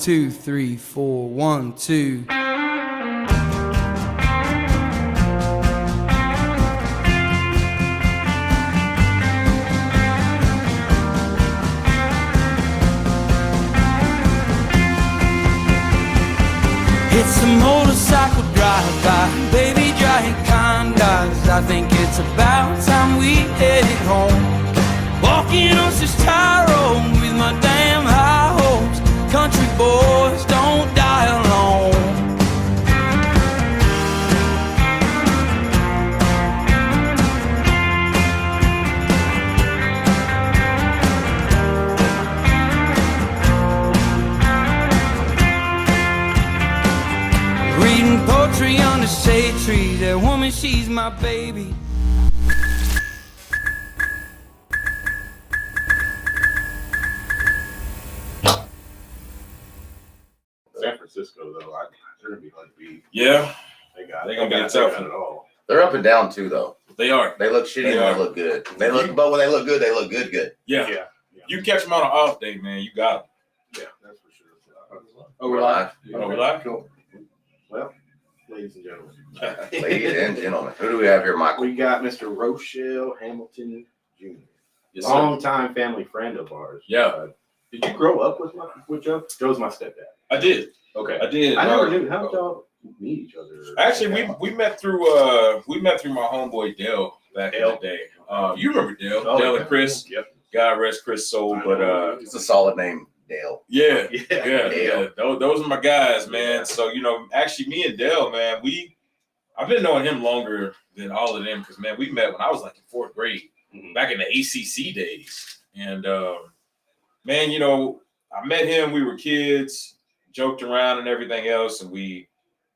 2, 3, 4, 1, 2. It's a motorcycle drive-by, baby giant congas. I think it's about time we headed home. Walking on this Tyrone with my damn high hopes. Country boys don't die alone. Reading poetry under shade trees. That woman, she's my baby. San Francisco, though, they're gonna be hard to beat. Yeah, They're gonna be a tough one. at all. They're up and down too, though. they are. They look shitty They when are. they look good. But when they look good, they look good. Yeah. Yeah, You catch them on an off day, man. You got yeah, that's for sure. Oh, we're live. them. Oh, we live? Cool. Well, ladies and gentlemen, Ladies and gentlemen, who do we have here, Michael? we got Mr. Ro4Sho Hamilton Jr. Yes, sir. Longtime family friend of ours. Yeah. Did you grow up with Joe? Joe's my stepdad. I did. Okay. I did. I never knew how y'all meet each other. Actually, we met through my homeboy Dale back in the day. You remember Dale? Oh, Dale yeah. and Chris. Yep. God rest Chris' soul, but It's a solid name, Dale. yeah. Yeah. Yeah. Those are my guys, man. Yeah. So actually, me and Dale, man, I've been knowing him longer than all of them because, man, we met when I was like in 4th grade, Mhm. back in the ACC days, and man, I met him. We were kids, joked around and everything else, and we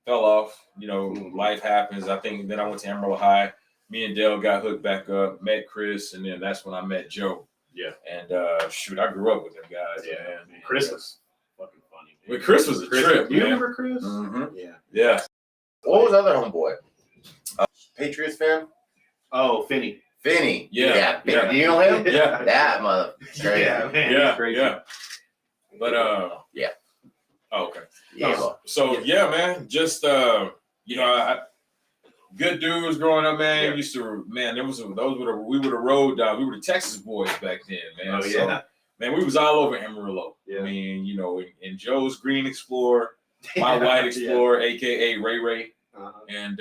fell off. Life happens. I think then I went to Emerald High. Me and Dale got hooked back up, met Chris, and then that's when I met Joe. Yeah. And I grew up with them guys. Yeah. Man. Chris was fucking funny. But Chris was a trip, You man. remember Chris? Mm-hmm. Yeah. Yeah. What was the other homeboy? Patriots fan? Oh, Finney. Finney. Yeah. Finney. Do you know him? Yeah. That mother. Yeah, man. Yeah. he's crazy. Yeah. But Yeah. Oh, okay. Yeah. So yeah, man. Just good dudes growing up, man. Yeah. We were the road dogs. We were the Texas boys back then, man. Oh, yeah. So, man, we was all over Amarillo. Yeah. I mean, in Joe's Green Explorer, my White Explorer, aka Ray Ray, Uh-huh. and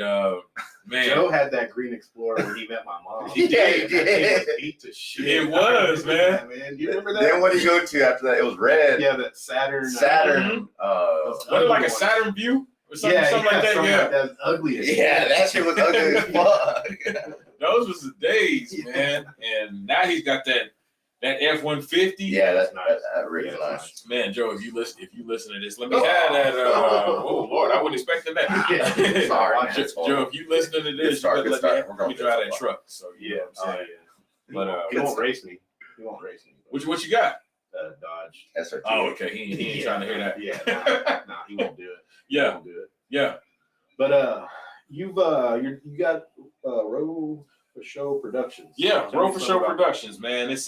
man, Joe had that Green Explorer when he met my mom. He did. That thing was beat to shit. It was, man. Man, you remember that? Then what did you go to after that? It was red. Yeah, that Saturn. Saturn. was it like a Saturn View or something, something like that? something Yeah. like that. Was ugly as shit. Yeah, that shit was ugly as fuck. Those was the days, Yeah. man. And now he's got that F-150. Yeah, that's Nice. that really Yeah, nice. Man, Joe, if you listen to this, let me have that. Oh Lord, I wasn't expecting that. Yeah. Sorry, Joe, man. Joe, if you listening to this, Good start, you good better start. let We're me gonna drive get that truck. So you Yeah. know what I'm saying. But He won't race me. He won't race me. what you got? Dodge. SRT. Oh, okay. He ain't trying to hear that. Yeah. Nah, he won't do it. He Yeah, won't do it. yeah. But you got Ro4Sho Productions. Yeah, Tell me Ro4Sho something about Productions, man. It's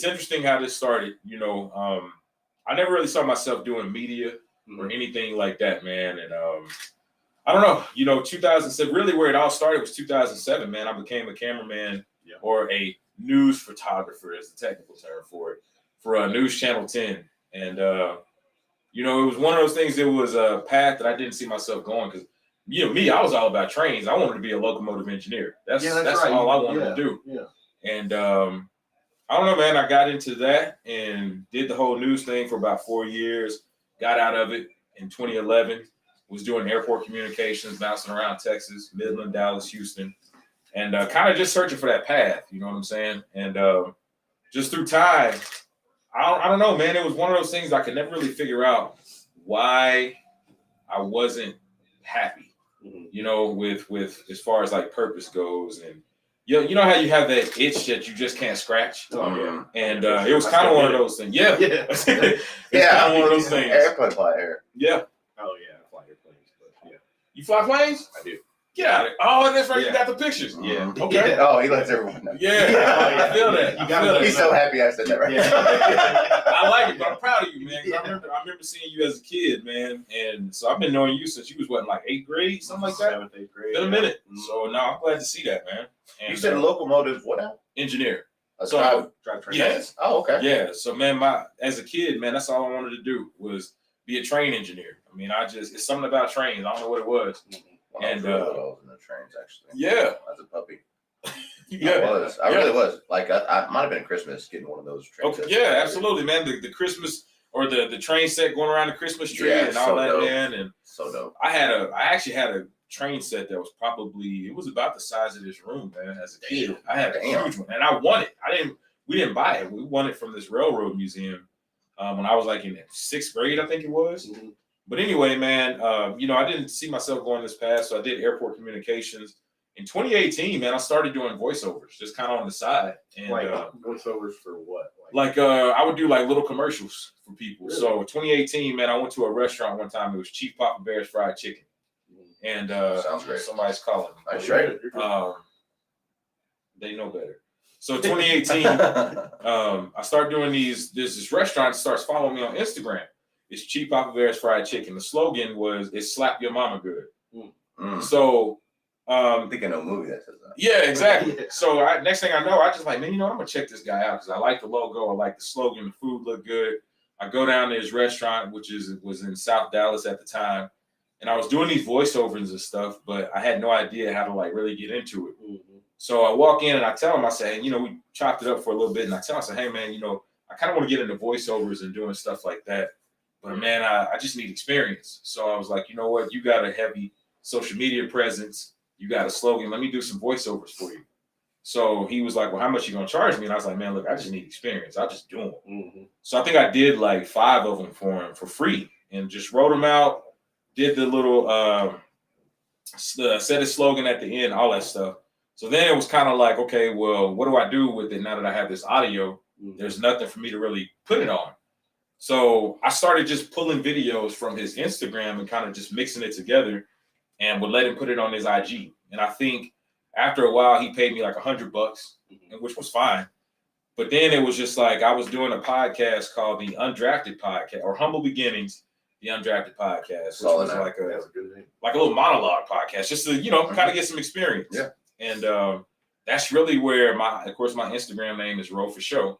interesting how this started. I never really saw myself doing media that. or anything like that, man. And I don't know, 2007, really where it all started was 2007, man. I became a cameraman Yeah. or a news photographer is the technical term for it, for News Channel 10. And, it was one of those things, it was a path that I didn't see myself going because, me, I was all about trains. I wanted to be a locomotive engineer. That's right. all I wanted to do. Yeah. And I don't know, man. I got into that and did the whole news thing for about 4 years. Got out of it in 2011. Was doing airport communications, bouncing around Texas, Midland, Dallas, Houston, and kind of just searching for that path. You know what I'm saying? And just through time, I don't know, man. It was one of those things I could never really figure out why I wasn't happy. With as far as like purpose goes, and you know how you have that itch that you just can't scratch. Oh, yeah. And it was kind of one of those things. Yeah. Yeah. It's kind of one of those things. Airplane fly air. Yeah. Oh yeah, I fly airplanes, but yeah, You fly planes? I do. Get out of it. Oh, that's right. Yeah. You got the pictures. Yeah. Okay. Oh, he lets everyone know. Yeah. I feel that. You I gotta feel let that. He's so happy I said that right. Yeah. I like it, but I'm proud of you, man. 'Cause Yeah. I remember seeing you as a kid, man. And so I've been knowing you since you was what, like 8th grade, something like that? 7th, 8th grade. Been a minute. Mhm. So no, I'm glad to see that, man. And, You said locomotive, what now? engineer. A So, Drive train. yes. Oh, okay. Yeah. So man, as a kid, man, that's all I wanted to do was be a train engineer. I mean, it's something about trains. I don't know what it was. When I was really little, I was in the trains actually. Yeah. As a puppy. Yeah. I really was. Like I might have been Christmas getting one of those trains. Okay. Yeah, absolutely, man. The Christmas or the train set going around the Christmas tree Yeah, and all so that, dope. man. And So dope. I actually had a train set that was it was about the size of this room, man. As a kid, I had a Damn. huge one, and I won it. We didn't buy it. We won it from this railroad museum when I was like in 6th grade, I think it was. Mm-hmm. But anyway, man, I didn't see myself going this path, so I did airport communications. In 2018, man, I started doing voiceovers, just kind of on the side. And Like voiceovers for what? I would do like little commercials for people. Really? So 2018, man, I went to a restaurant one time. It was Chief Papa Bear's Fried Chicken. And Sounds great. somebody's calling. That's right. They know better. So 2018, I start doing these. There's this restaurant that starts following me on Instagram. It's Chief Papa Bear's Fried Chicken. The slogan was "It's slap your mama good." Mm. So, I think I know a movie that says that. yeah, exactly. Yeah. So next thing I know, I just like, man, I'm gonna check this guy out because I like the logo, I like the slogan, the food looked good. I go down to his restaurant, which was in South Dallas at the time, and I was doing these voiceovers and stuff, but I had no idea how to like really get into it. Mm-hmm. So I walk in and I tell him, I say, we chopped it up for a little bit, and I tell him, I say, hey man, I kind of want to get into voiceovers and doing stuff like that, but man, I just need experience. So I was like, you know what, you got a heavy social media presence, you got a slogan, let me do some voiceovers for you. So he was like, well, how much you gonna charge me? And I was like, man, look, I just need experience. I'll just do them. Mm-hmm. So I think I did like 5 of them for him for free and just wrote them out, did the little said his slogan at the end, all that stuff. So then it was kind of like, okay, well, what do I do with it now that I have this audio? Mm-hmm. There's nothing for me to really put it on. So I started just pulling videos from his Instagram and kind of just mixing it together and would let him put it on his IG. And I think after a while, he paid me like $100, which was fine. But then it was just like I was doing a podcast called the Undrafted Podcast or Humble Beginnings, the Undrafted Podcast, which was like That's a good name. a little monologue podcast, just to kind of get some experience. Yeah. And that's really where my Instagram name is Ro4Sho,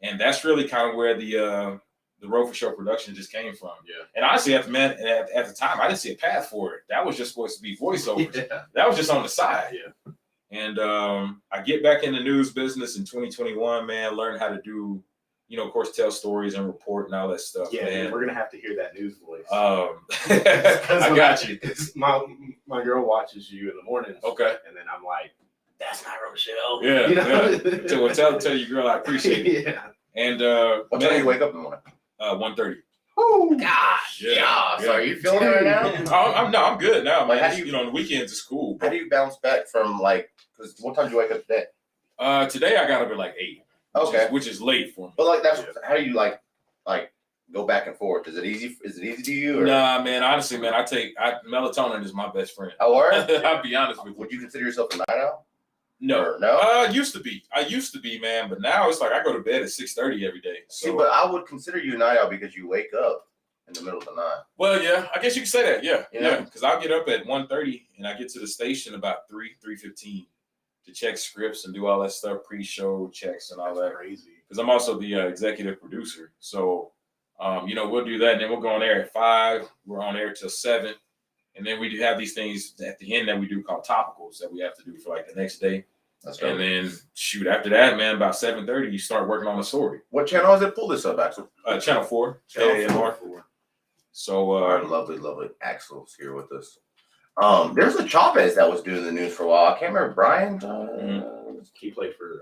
and that's really kind of where the Ro4Sho Productions just came from. Yeah. And honestly, at the time, I didn't see a path for it. That was just supposed to be voiceovers. Yeah. That was just on the side. Yeah. And I get back in the news business in 2021, man, learn how to do, of course, tell stories and report and all that stuff. Yeah, man. we're gonna have to hear that news voice. I got you. My girl watches you in the mornings. Okay. And then I'm like, that's not Rochelle. Yeah. You know? Yeah. Tell your girl I appreciate it. Yeah. And What time do you wake up in the morning? 1:30. Oh Gosh, Yeah. So are you feeling it right now? I'm good now, Like, man. how do you- on the weekends it's cool. How do you bounce back from because what time do you wake up today? Today I got up at like 8. Okay. Which is late for me. But like that's how do you like go back and forth? Is it easy to you? Or? Nah, man. Honestly, man, melatonin is my best friend. Oh, are? I'll be honest with you. Would you consider yourself a night owl? No. Or no? I used to be, man, but now it's like I go to bed at 6:30 every day. So, See, but I would consider you a night owl because you wake up in the middle of the night. well, yeah, I guess you could say that. Yeah. Yeah. Because I'll get up at 1:30 and I get to the station about 3:15 to check scripts and do all that stuff, pre-show checks and all that. Crazy. Because I'm also the executive producer. So, we'll do that and then we'll go on air at 5. We're on air till 7. And then we do have these things at the end that we do called topicals that we have to do for like the next day. That's dope. And then after that, man, about 7:30, you start working on the story. What channel is it? Pull this up, Axel. Channel 4. Channel KAMR. 4. So Our lovely Axel's here with us. There's a Chavez that was doing the news for a while. I can't remember Brian. He played for.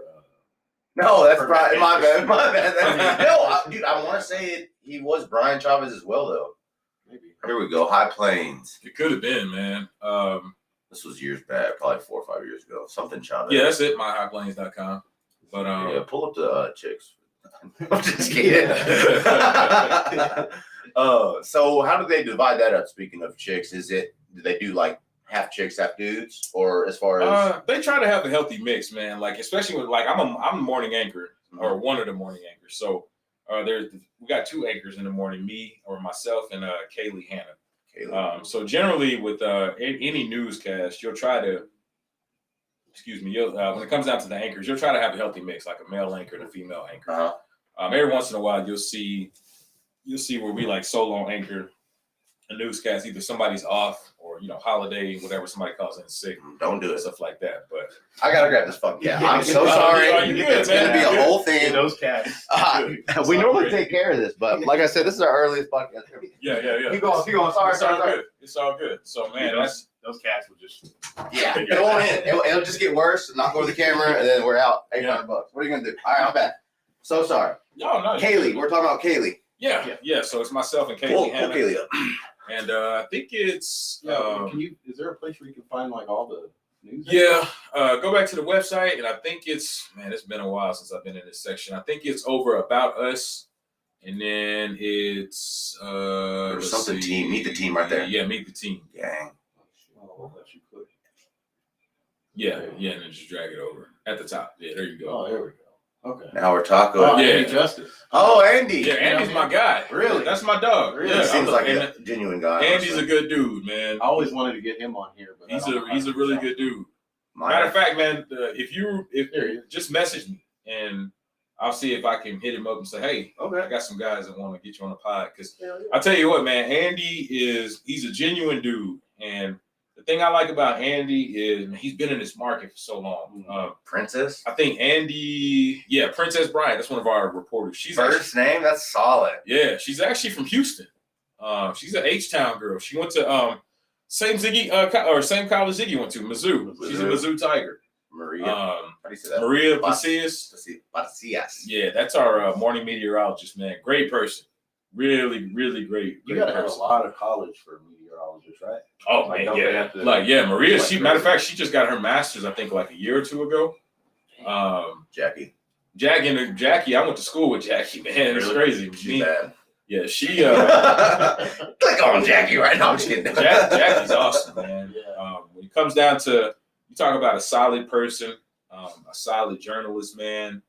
No, that's for Brian. My bad. Yeah. Dude, I want to say he was Brian Chavez as well, though. Maybe. Here we go. High Plains. it could have been, man. This was years back, probably 4 or 5 years ago. Something Chavez. Yeah, that's it. myhighplains.com. But Yeah, pull up the chicks. I'm just kidding. So how do they divide that up? Speaking of chicks, do they do like half chicks, half dudes, or as far as They try to have a healthy mix, man. Like especially with like I'm the morning anchor or one of the morning anchors. So we got 2 anchors in the morning, me or myself and Kaylee Hannah. So generally with any newscast, you'll try to when it comes down to the anchors, you'll try to have a healthy mix, like a male anchor and a female anchor. Every once in a while, you'll see where we like solo anchor a newscast, either somebody's off or holiday, whatever somebody calls in sick. Don't do it, stuff like that. But I gotta grab this fucking cat. I'm so sorry. It's gonna be a whole thing. Those cats. We normally take care of this, but like I said, this is our earliest podcast. Yeah. Keep going. Sorry. Good. It's all good. So man, those cats will just go on in. It'll just get worse. Knock over the camera, and then we're out. $800. What are you gonna do? All right, I'm back. So sorry. No. Kaylee, we're talking about Kaylee. Yeah. So it's myself and Kaylee. Pull Kaylee up. And I think it's. Is there a place where you can find like all the news? Yeah. Go back to the website, and I think it's been a while since I've been in this section. I think it's over About Us, and then it's There's something team. Meet the team right there. Yeah, Meet the Team. Gang. I'll let you click. Yeah, and then just drag it over at the top. Yeah, there you go. Oh, there we go. Okay. Now we're talking. Oh, Yeah. Andy Justice. Oh, Andy. Yeah, Andy's my guy. Really? That's my dog. Really? Yeah, Seems like a genuine guy. Andy's a good dude, man. I always wanted to get him on here, but He's a really good dude. Matter of fact, man, if just message me and I'll see if I can hit him up and say, hey, I got some guys that want to get you on the pod. Because I'll tell you what, man, he's a genuine dude. And the thing I like about Andy is he's been in this market for so long. Princess? I think Andy, Princess Bryant. That's one of our reporters. She's First name? That's solid. Yeah, she's actually from Houston. She's an H-Town girl. She went to same college Ziggy went to, Mizzou. She's a Mizzou Tiger. Maria. How do you say that? Maria Pacias. Pacias. Yeah, that's our morning meteorologist, man. Great person. Really, really great. You gotta have a lot of college for meteorologists, right? Oh, man, yeah. Maria, matter of fact, she just got her master's, I think, like a year or two ago. Jackie, I went to school with Jackie, man. It's crazy. She's bad. Yeah, she. Click on Jackie right now. I'm just kidding. Jackie's awesome, man. Yeah. When it comes down to, you talk about a solid person, a solid journalist, man.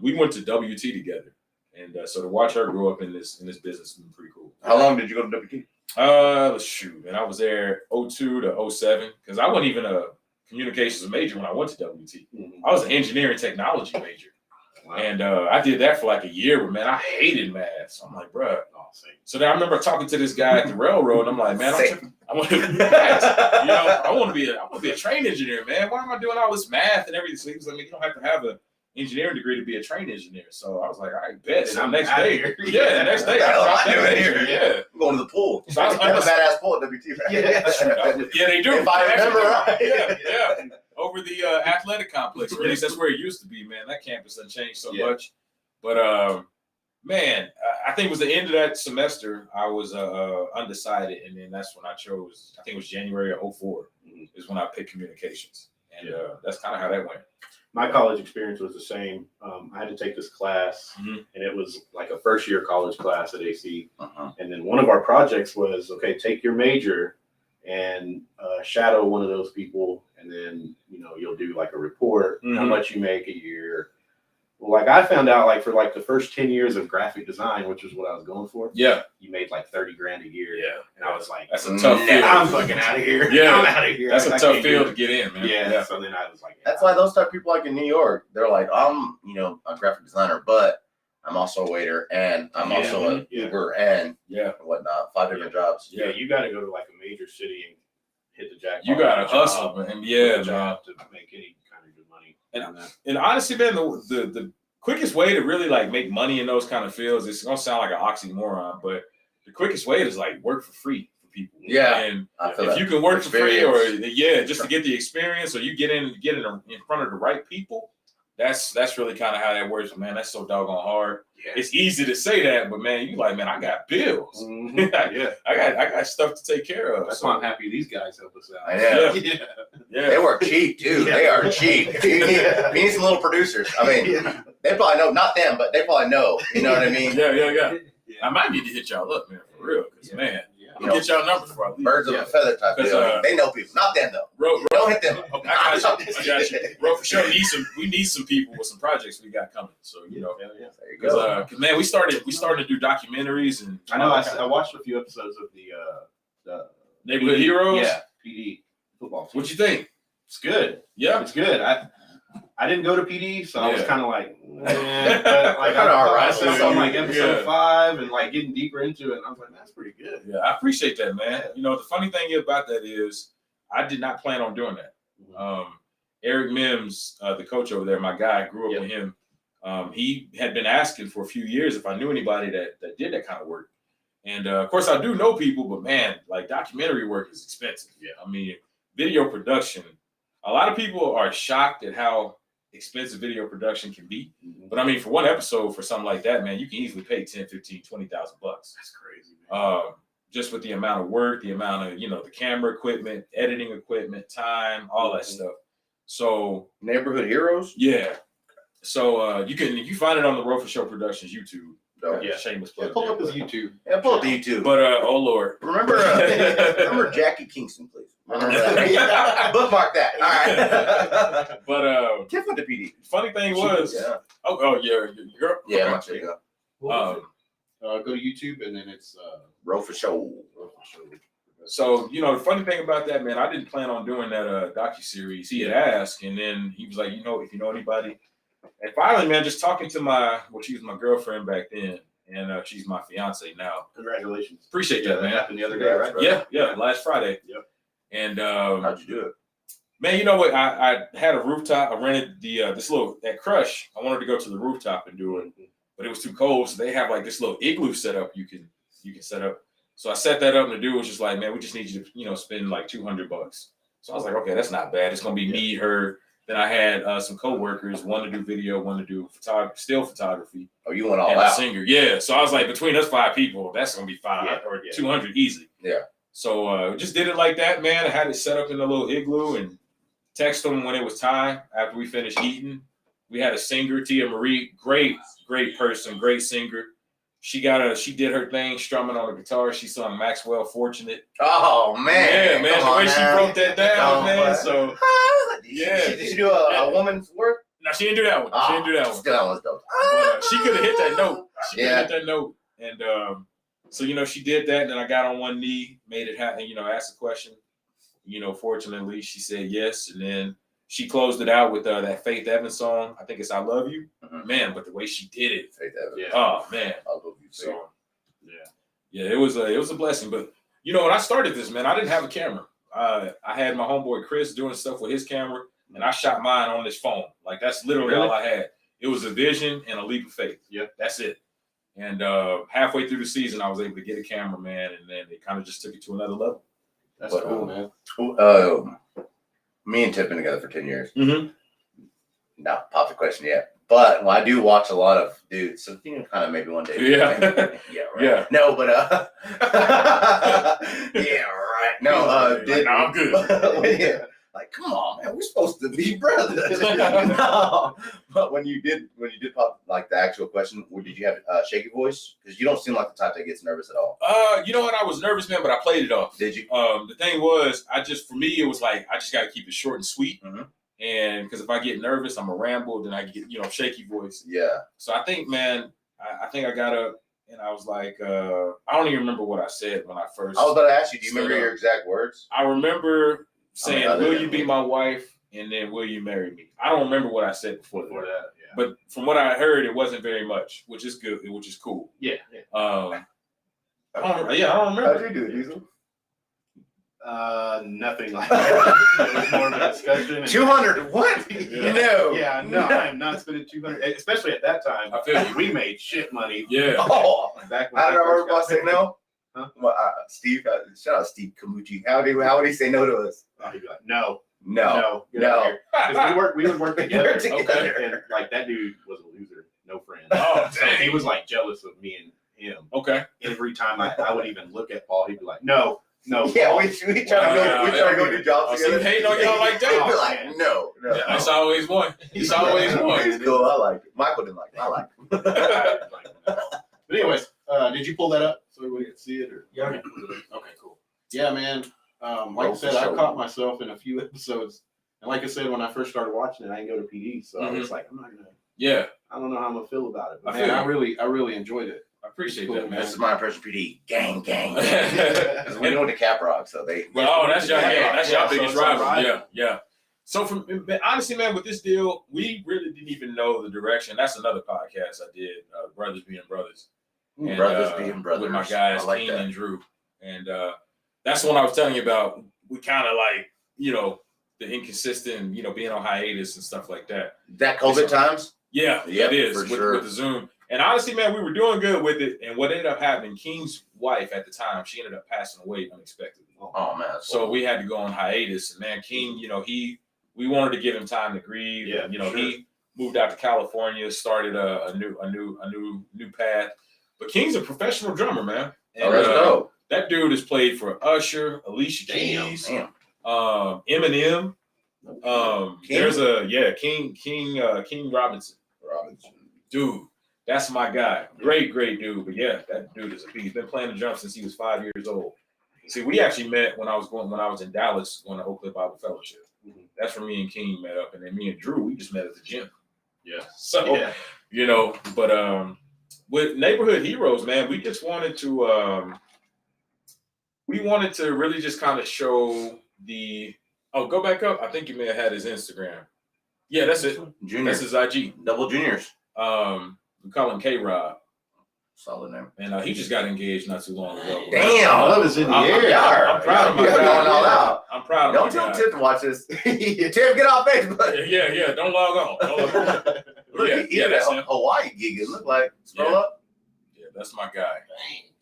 We went to WT together, and so to watch her grow up in this business has been pretty cool. How long did you go to WT? And I was there 02 to 07 because I wasn't even a communications major when I went to WT. I was an engineering technology major. Wow. And I did that for like a year, but man, I hated math. So I'm like, bruh. So then I remember talking to this guy at the railroad, and I'm like, man, I want to be I want to be a train engineer, man. Why am I doing all this math and everything? So he was like, you don't have to have an engineering degree to be a train engineer. So I was like, all right, bet. So the next day, I'm going to the pool. So I was they have a badass pool at WT. Right? Yeah, they do. If I remember right. Yeah. Over the athletic complex, or at least that's where it used to be, man. That campus hasn't changed so much. But man, I think it was the end of that semester. I was undecided, and then that's when I chose. I think it was January of 04 is when I picked communications, and that's kind of how that went. My college experience was the same. I had to take this class, and it was like a first year college class at AC. And then one of our projects was, take your major and shadow one of those people, and then you'll do like a report, how much you make a year. Well, like I found out, like for like the first 10 years of graphic design, which is what I was going for. Yeah, you made like $30,000 a year. Yeah, and I was like, that's a tough field. I'm fucking out of here. Yeah, I'm out of here. That's a tough field to get in, man. Yeah. So then I was like, that's why those type of people like in New York, they're like, I'm a graphic designer, but I'm also a waiter, and I'm also an Uber, and whatnot. 5 different jobs. Yeah, you got to go to like a major city and hit the jackpot. You got to hustle, man. Yeah, job to make any kind of good money. And honestly, man, the quickest way to really like make money in those kind of fields, it's gonna sound like an oxymoron, but the quickest way is like work for free for people. Yeah, and if you can work for free, or just to get the experience, or you get in front of the right people. That's really kind of how that works, man. That's so doggone hard. Yeah. It's easy to say that, but man, you like, man, I got bills. I got stuff to take care of. That's why I'm happy these guys help us out. Yeah. They work cheap too. They are cheap. We need some little producers. I mean, they probably know, not them, but they probably know. You know what I mean? Yeah. I might need to hit y'all up, man, for real. Cause man, We'll get y'all numbers for it. Birds of a feather type deal. They know people, not them though. Don't hit them. I got you. Ro4Sho we need some people with some projects we got coming. So there you because go. man, we started to do documentaries, and I know I watched a few episodes of the Neighborhood Heroes. Yeah, PD football. What'd you think? It's good. Yeah, it's good. I didn't go to PD, so I was kind of like, but like Kinda alright. I saw like episode 5 and like getting deeper into it, and I was like, that's pretty good. Yeah, I appreciate that, man. You know, the funny thing about that is I did not plan on doing that. Eric Mims, the coach over there, my guy, I grew up with him. He had been asking for a few years if I knew anybody that did that kind of work. And of course, I do know people, but man, like documentary work is expensive. Yeah, I mean, video production. A lot of people are shocked at how expensive video production can be. But I mean, for one episode, for something like that, man, you can easily pay 10, 15, 20,000 bucks. That's crazy, man. Just with the amount of work, the amount of, the camera equipment, editing equipment, time, all that stuff. So Neighborhood Heroes? Yeah. So you find it on the Ro4Sho Productions YouTube. Shameless plug. Pull up his YouTube. Yeah, pull up the YouTube. But oh Lord. Remember Jackie Kingston, please. Remember that. Bookmark that. All right. But Tip with the PD. Funny thing was, oh yeah, your girl. Yeah, much there you go. Go to YouTube and then it's Ro4Sho. So the funny thing about that, man, I didn't plan on doing that docuseries. He had asked, and then he was like, if you know anybody. And finally, man, just talking to she was my girlfriend back then, and she's my fiance now. Congratulations. Appreciate that, man. That happened the other day, right? Yeah, last Friday. Yep. And how'd you do it? Man, you know what? I had a rooftop. I rented that Crush. I wanted to go to the rooftop and do it, but it was too cold. So they have like this little igloo setup you can set up. So I set that up, and the dude was just like, man, we just need you to spend like $200. So I was like, okay, that's not bad. It's gonna be me, her. Then I had some co-workers, one to do video, one to do still photography. Oh, you went all and out. A singer. Yeah. So I was like, between us 5 people, that's going to be 5 or 200 easy. Yeah. So just did it like that, man. I had it set up in a little igloo and text them when it was time after we finished eating. We had a singer, Tia Marie, great person, great singer. She did her thing strumming on the guitar. She sung Maxwell Fortunate. Oh, man. Yeah, man. The way she broke that down, man. So, Did she do a woman's work? No, she didn't do that one. She didn't do that one. Still was dope. But, she could have hit that note. And so, she did that. And then I got on one knee, made it happen, asked a question. Fortunately, she said yes. And then she closed it out with that Faith Evans song. I think it's I Love You. Man, but the way she did it. Faith Evans. Yeah. Oh, man. I love you. So, yeah, it was a blessing. But, when I started this, man, I didn't have a camera. I had my homeboy Chris doing stuff with his camera, and I shot mine on this phone. Like, that's literally all I had. It was a vision and a leap of faith. Yeah, that's it. And halfway through the season, I was able to get a camera, man, and then it kind of just took it to another level. That's cool, man. Me and Tip been together for 10 years. Mm-hmm. Not pop the question yet. But I do watch a lot of dudes, so kind of maybe one day. Yeah. Yeah, right. Yeah. No, but yeah, right. No, I'm good. Yeah. Like, come on, man, we're supposed to be brothers. No. But when you did pop like the actual question, did you have a shaky voice? Because you don't seem like the type that gets nervous at all. You know what? I was nervous, man, but I played it off. Did you? The thing was, for me, it was like I just got to keep it short and sweet. Mm-hmm. And because if I get nervous, I'm a ramble, then I get, shaky voice. Yeah. So I think, man, I think I got up and I was like, I don't even remember what I said when I first. I was about to ask you, do you remember your exact words? I remember saying, will you be my wife? And then will you marry me? I don't remember what I said before that. Yeah. But from what I heard, it wasn't very much, which is good, which is cool. Yeah. I don't remember. How'd you do it, Diesel? Nothing like that. It was more of a discussion. 200? What? Yeah. No. Yeah, no, I am not spending 200. Especially at that time. I feel you. We made shit money. Yeah. Oh, back when I don't remember if I said no. Huh? Well, Steve, shout out Steve Kamuchi. How would he say no to us? He'd be like, no. No. We would work together. Okay. And like that dude was a loser, no friends. Oh, so he was like jealous of me and him. Okay. Every time I would even look at Paul, he'd be like, no. Yeah, Paul. we try to go do jobs So you together. hating on y'all like that? He'd be like, no. Yeah, it's always one. It's always one. He's cool. I like it. Michael didn't like it. I like it. But anyways, did you pull that up so everybody could see it? Or? Yeah. Okay. Yeah, man. Like I said, I Ro4Sho. caught myself in a few episodes, and like I said, when I first started watching it, I didn't go to PD, so I was like, I'm not gonna. Yeah, I don't know how I'm gonna feel about it, but I man, feel I really enjoyed it. I appreciate Cool, that, man. This is my impression of PD. Gang, gang. Yeah. 'Cause we know the Cap Rock, so they. Well, oh, that's y'all. Yeah, that's y'all Yeah, so biggest it's our rival. rival. Yeah, yeah. So from honestly, man, with this deal, we really didn't even know the direction. That's another podcast I did, Brothers Being Brothers. And, Brothers being brothers. with my guys, I like Keen that. and Drew. And that's the one I was telling you about. We kind of like, the inconsistent, being on hiatus and stuff like that. That COVID times? Yeah, Yep, it is for with, sure. with the Zoom. And honestly, man, we were doing good with it. And what ended up happening, King's wife at the time, she ended up passing away unexpectedly. Oh man. So we had to go on hiatus. And man, King, we wanted to give him time to grieve. Yeah, And, sure. he moved out to California, started a new path. But King's a professional drummer, man. And, Oh, that's dope. that dude has played for Usher, Alicia Keys, Damn. Eminem. King? There's King Robinson. Dude, that's my guy. Great dude. But yeah, that dude is a beast. He's been playing the drum since he was 5 years old. See, we actually met when I was in Dallas going to Oakland Bible Fellowship. That's where me and King met up, and then me and Drew, we just met at the gym. Yeah. So Yeah. but with Neighborhood Heroes, man, we just wanted to really just kind of show go back up. I think you may have had his Instagram. Yeah, that's it. Junior. That's his IG. Double juniors. We call him K-Rod. Solid name. And he just got engaged not too long ago. Damn. Love is in the I'm- air. I'm proud of my You're guy. going all out. I'm proud of Don't my tell guy. Tip to watch this. Tip, get off Facebook. Yeah. Don't log on. Don't log on. Look, Yeah, he did that's a him. Hawaii gig. It looked like. Scroll Yeah. up. Yeah, that's my guy.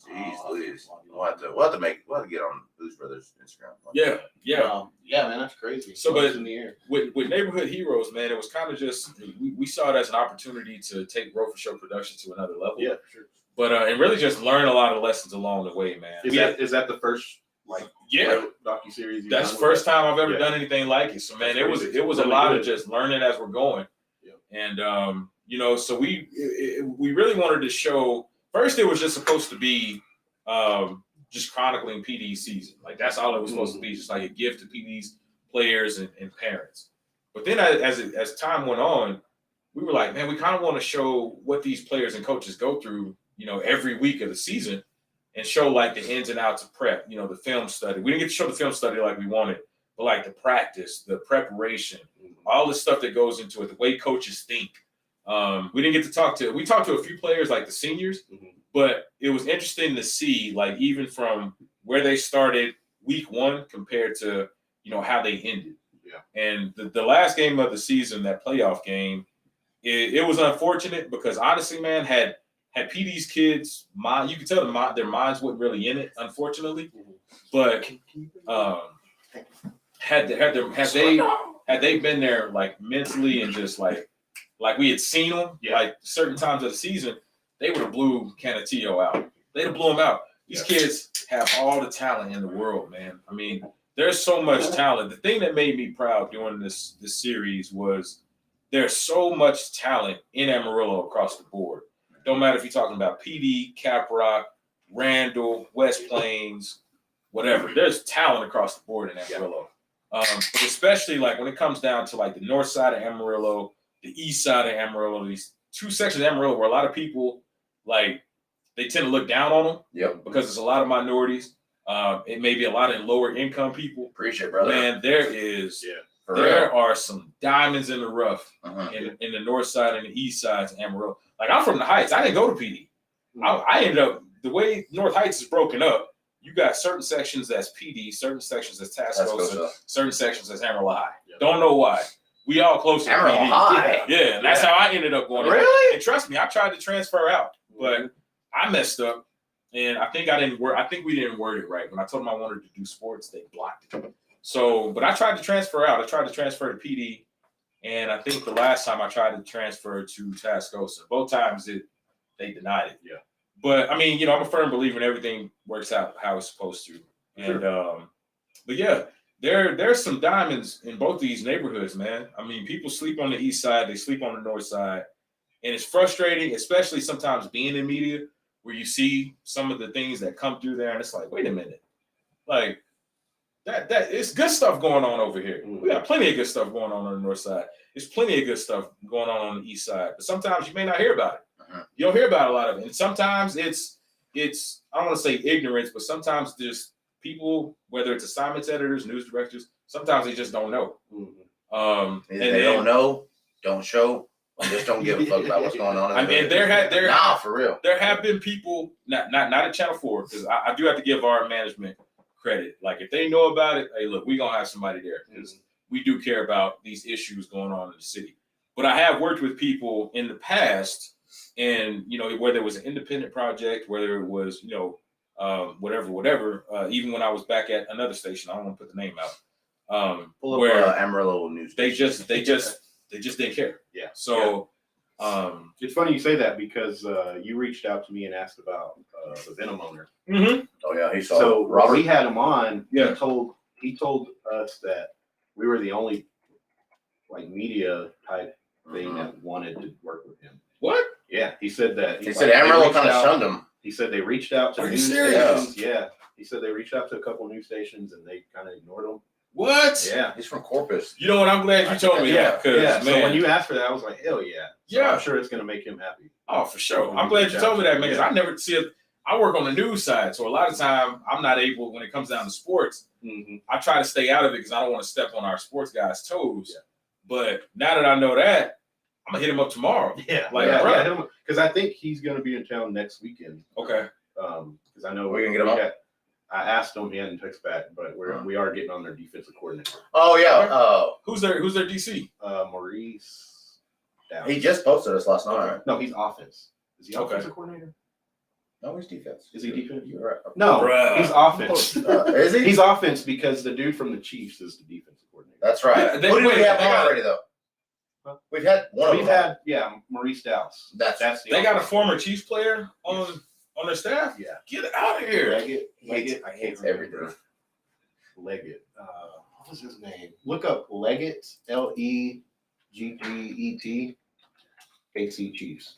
Jeez, Louise. We'll have to get on Blues Brothers Instagram. Yeah. Yeah, man, that's crazy. So, Love but- is in the air. With Neighborhood Heroes, man, it was kind of just we saw it as an opportunity to take Ro4Sho Productions to another level. Yeah, for sure. But and really just learn a lot of lessons along the way, man. Is that the first docuseries? That's the first time I've ever done anything like it. So man, That's it crazy. was a Really lot good. of just learning as we're going. Yeah. And so we really wanted to show. First, it was just supposed to be just chronicling PD's season. Like that's all it was supposed to be, just like a gift to PD's players and parents. But then as time went on, we were like, man, we kind of want to show what these players and coaches go through, every week of the season, and show like the ins and outs of prep, the film study. We didn't get to show the film study like we wanted, but like the practice, the preparation, all the stuff that goes into it, the way coaches think. We didn't get to we talked to a few players like the seniors, but it was interesting to see like even from where they started week one compared to, how they ended. Yeah. And the last game of the season, that playoff game, it was unfortunate because honestly, man, had PD's kids mind, you could tell their minds wasn't really in it, unfortunately. But had they been there like mentally and just like we had seen them, like certain times of the season, they would have blew Canatillo out. They'd have blew him out. These kids have all the talent in the world, man. I mean, there's so much talent. The thing that made me proud doing this series was there's so much talent in Amarillo across the board. Don't matter if you're talking about PD, Cap Rock, Randall, West Plains, whatever. There's talent across the board in Amarillo. But especially like when it comes down to like the north side of Amarillo, the east side of Amarillo, these two sections of Amarillo where a lot of people like they tend to look down on them. Yep. Because there's a lot of minorities. It may be a lot of lower income people. Appreciate it, brother. Man, there are some diamonds in the rough in the north side and the east sides of Amarillo. Like I'm from the Heights. I didn't go to PD. I ended up the way North Heights is broken up. You got certain sections that's PD, certain sections that's Tascosa, certain sections that's Amarillo High. Yeah. Don't know why. We all close to Amarillo PD. High. Yeah, and that's how I ended up going. Really? And trust me, I tried to transfer out, but I messed up. And I think we didn't word it right. When I told them I wanted to do sports, they blocked it. So, but I tried to transfer out. I tried to transfer to PD. And I think the last time I tried to transfer to Tascosa, both times they denied it. Yeah. But I mean, I'm a firm believer in everything works out how it's supposed to. And but yeah, there's some diamonds in both these neighborhoods, man. I mean, people sleep on the east side, they sleep on the north side. And it's frustrating, especially sometimes being in media, where you see some of the things that come through there, and it's like, wait a minute. Like that it's good stuff going on over here. Mhm. We got plenty of good stuff going on the north side. There's plenty of good stuff going on the east side. But sometimes you may not hear about it. You don't hear about a lot of it. And sometimes it's I don't want to say ignorance, but sometimes there's people, whether it's assignments editors, news directors, sometimes they just don't know. If they don't know, don't show. Just don't give a fuck about what's going on. I mean, for real. There have been people, not at Channel 4, because I do have to give our management credit. Like if they know about it, hey, look, we're gonna have somebody there because we do care about these issues going on in the city. But I have worked with people in the past, and whether it was an independent project, whether it was whatever. Even when I was back at another station, I don't want to put the name out. Where Amarillo News. They just didn't care. Yeah. So it's funny you say that because you reached out to me and asked about the Venom owner. Mm-hmm. Oh yeah, he saw. So Robert. we had him on. Yeah. He told us that we were the only like media type thing that wanted to work with him. What? Yeah, he said that. He said Amarillo kind of shunned him. He said they reached out to Are you news serious? stations. Yeah. He said they reached out to a couple news stations and they kind of ignored them. What? Yeah. He's from Corpus. You know what? I'm glad you told me that. Yeah. Man. So when you asked for that, I was like, hell yeah. So Yeah. I'm sure it's gonna make him happy. Oh, for sure. I'm glad you told me that, man, because I never see it. I work on the news side, so a lot of time I'm not able, when it comes down to sports, I try to stay out of it because I don't want to step on our sports guys' toes. Yeah. But now that I know that, I'm gonna hit him up tomorrow. Yeah. Like, because I think he's gonna be in town next weekend. Okay. Because I know We're gonna get him up. I asked him, he hadn't texted back, but we are getting on their defensive coordinator. Oh yeah. Who's their DC? Maurice. Down. He just posted us last night. No, he's offense. Is he Okay. offensive coordinator? No, he's defense. Is he defense? You're right. No, Bruh. he's offense. Is he? He's offense because the dude from the Chiefs is the defensive coordinator. That's right. Yeah, Who do we have they got- already though? Huh? We've had one. We've had Maurice Dowse. That's the They got a offensive former Chiefs player on their staff? Yeah. Get it out of here. Leggett. I can't hates remember. everything. Leggett. What was his name? Look up Leggett. Leggett. KC Chiefs.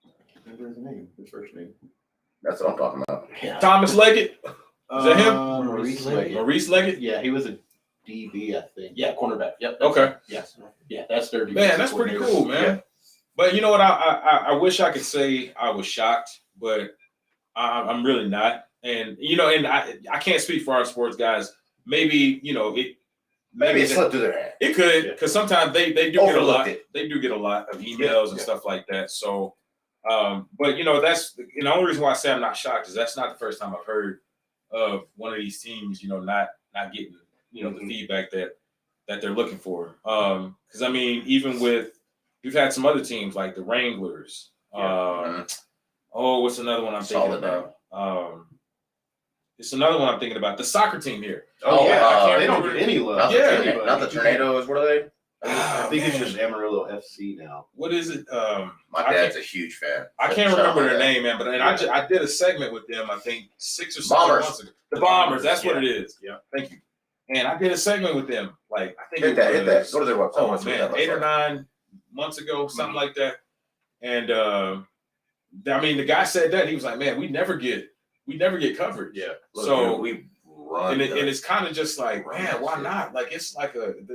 I can't remember his name. His first name. That's what I'm talking about. Yeah. Thomas Leggett? Is that him? Maurice Leggett. Maurice Leggett? Yeah, he was a DB, I think. Yeah, cornerback. Yep. Okay. Yes. Yeah, that's their defensive Man, that's pretty coordinator. cool, man. Yeah. But you know what? I wish I could say I was shocked, but I'm really not. And and I can't speak for our sports guys. Maybe Maybe it slipped through their hand. It could, because sometimes they do get a lot. Overlooked it. They do get a lot of emails and stuff like that. So, but that's the only reason why I say I'm not shocked is that's not the first time I've heard of one of these teams, not getting the feedback that they're looking for. Because I mean, even we've had some other teams like the Wranglers. What's another one I'm thinking about? It's another one I'm thinking about. The soccer team here. Oh, yeah. I can't They don't remember. get any love. Not the Tornadoes. What are they? I think it's man. just Amarillo FC now. What is it? My dad's a huge fan. I can't remember their name, man. But I did a segment with them. I think 6 or 7 Bombers. months ago. The Bombers. That's what it is. Yeah. Thank you. And I did a segment with them. Like I think Hit that. Go to their website. Oh Let's see what man, that looks 8 or like. 9 months ago, something like that. And I mean, the guy said that he was like, "Man, we never get coverage." Yeah. Look, So dude, we run. and it's kind of just like, man, why not? Like it's like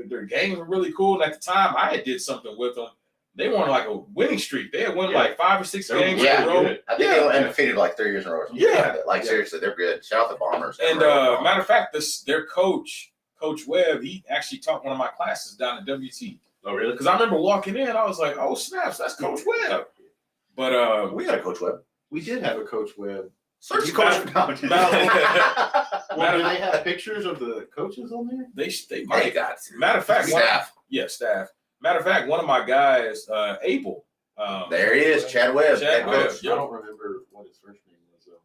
their games are really cool. And at the time, I did something with them. They won like a winning streak. They had won like 5 or 6 games in a row. I think they went undefeated like 3 years in a row. or something Yeah. like that. Like seriously, they're good. Shout out the Bombers. And matter of fact, their coach, Coach Webb, he actually taught one of my classes down at WT. Oh, really? Because I remember walking in, I was like, "Oh snaps, that's Coach Webb." But we got a Coach Webb. We did have a Coach Webb. Search You Coach got- Webb. Well, do they have pictures of the coaches on there? they They might. got Matter of fact, staff. staff. Matter of fact, one of my guys, Abel. There he is, Chad Webb. Chad head Webb. coach. I don't remember what his first name was though.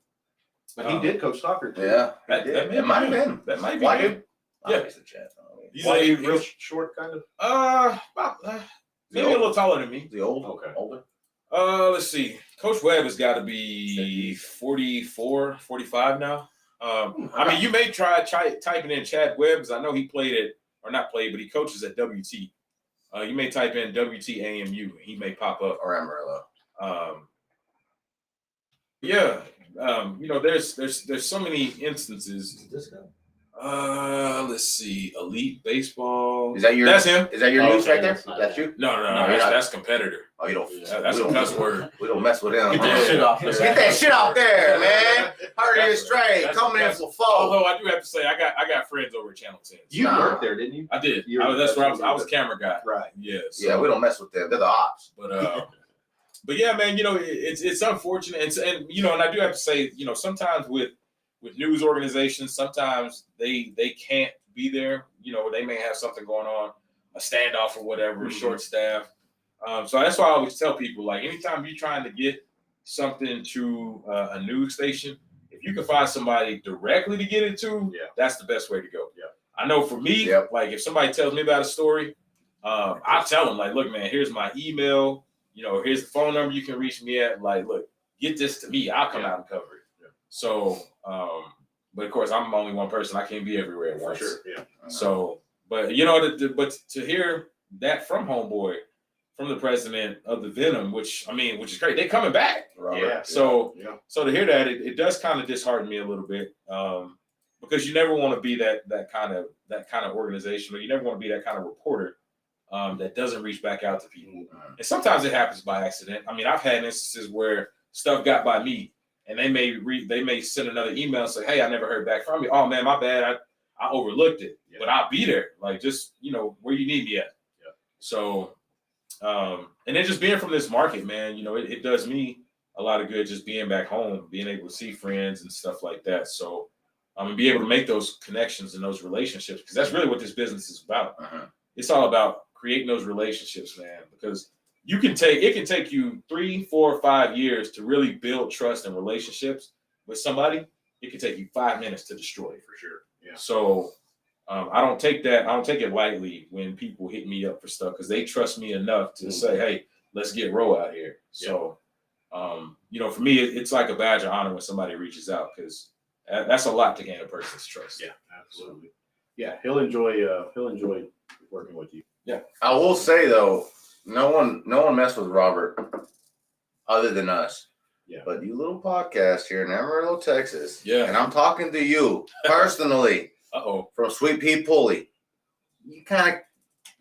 But he did coach soccer too. Yeah, That it might have been. That might be White him. dude. Yeah. Obviously, Chad. He's Why, like real short, kind of. about maybe a little taller than me. The old, Okay. older. Let's see. Coach Webb has got to be 44, 45 now. I mean, you may try typing in Chad Webb because I know he but he coaches at WT. You may type in WTAMU. He may pop up. Or Amarillo. Yeah, you know, there's so many instances. Let's see, Elite Baseball. Is that your? That's him. Is that your Oh, news okay, right there? that's not That's bad. you. No, No, you're not. that's competitor. Oh, you don't. That's we a don't- cuss word. We don't mess with him. Get that shit off Get that shit off there, man. Heard it straight. That's- Coming in that's- for four. Although I do have to say, I got friends over at Channel 10. You Nah. worked there, didn't you? I did. You're- That's where I was. that's I was camera guy. Right. Yeah. So, Yeah, we don't mess with them. They're the ops. But yeah, man, you know, it's unfortunate, and you know, and I do have to say, you know, sometimes with news organizations, sometimes they can't be there. You know, they may have something going on, a standoff or whatever, short staff. So that's why I always tell people, like, anytime you're trying to get something to a news station, if you can find somebody directly to get it to, that's the best way to go. Yeah. I know for me, like if somebody tells me about a story, I tell them, like, look, man, here's my email. You know, here's the phone number you can reach me at. Like, look, get this to me. I'll come out and cover it. Yeah. So, but of course, I'm only one person. I can't be everywhere at For once. sure. Yeah. So, but you know, but to hear that from Homeboy, from the president of the Venom, which is great. They're coming back. Yeah. So, Yeah. so to hear that, it does kind of dishearten me a little bit, because you never want to be that kind of organization, or you never want to be that kind of reporter that doesn't reach back out to people. And sometimes it happens by accident. I mean, I've had instances where stuff got by me, and they may send another email and say, "Hey, I never heard back from you. Oh man, my bad. I overlooked it, but I'll be there. Like, just, you know, where you need me at." Yeah. So, and then just being from this market, man, you know, it does me a lot of good just being back home, being able to see friends and stuff like that. So, and be able to make those connections and those relationships, because that's really what this business is about. It's all about creating those relationships, man, because it can take you 3, 4, 5 years to really build trust and relationships with somebody. It can take you 5 minutes to destroy it. For sure. Yeah. So I don't take it lightly when people hit me up for stuff, because they trust me enough to say, "Hey, let's get Ro out here." So, you know, for me, it's like a badge of honor when somebody reaches out, because that's a lot to gain a person's trust. Yeah, absolutely. Yeah, he'll enjoy working with you. Yeah. I will say though, no one messed with Robert other than us. Yeah. But you little podcast here in Amarillo, Texas. Yeah. And I'm talking to you personally from Sweet Pea Pulley. You kind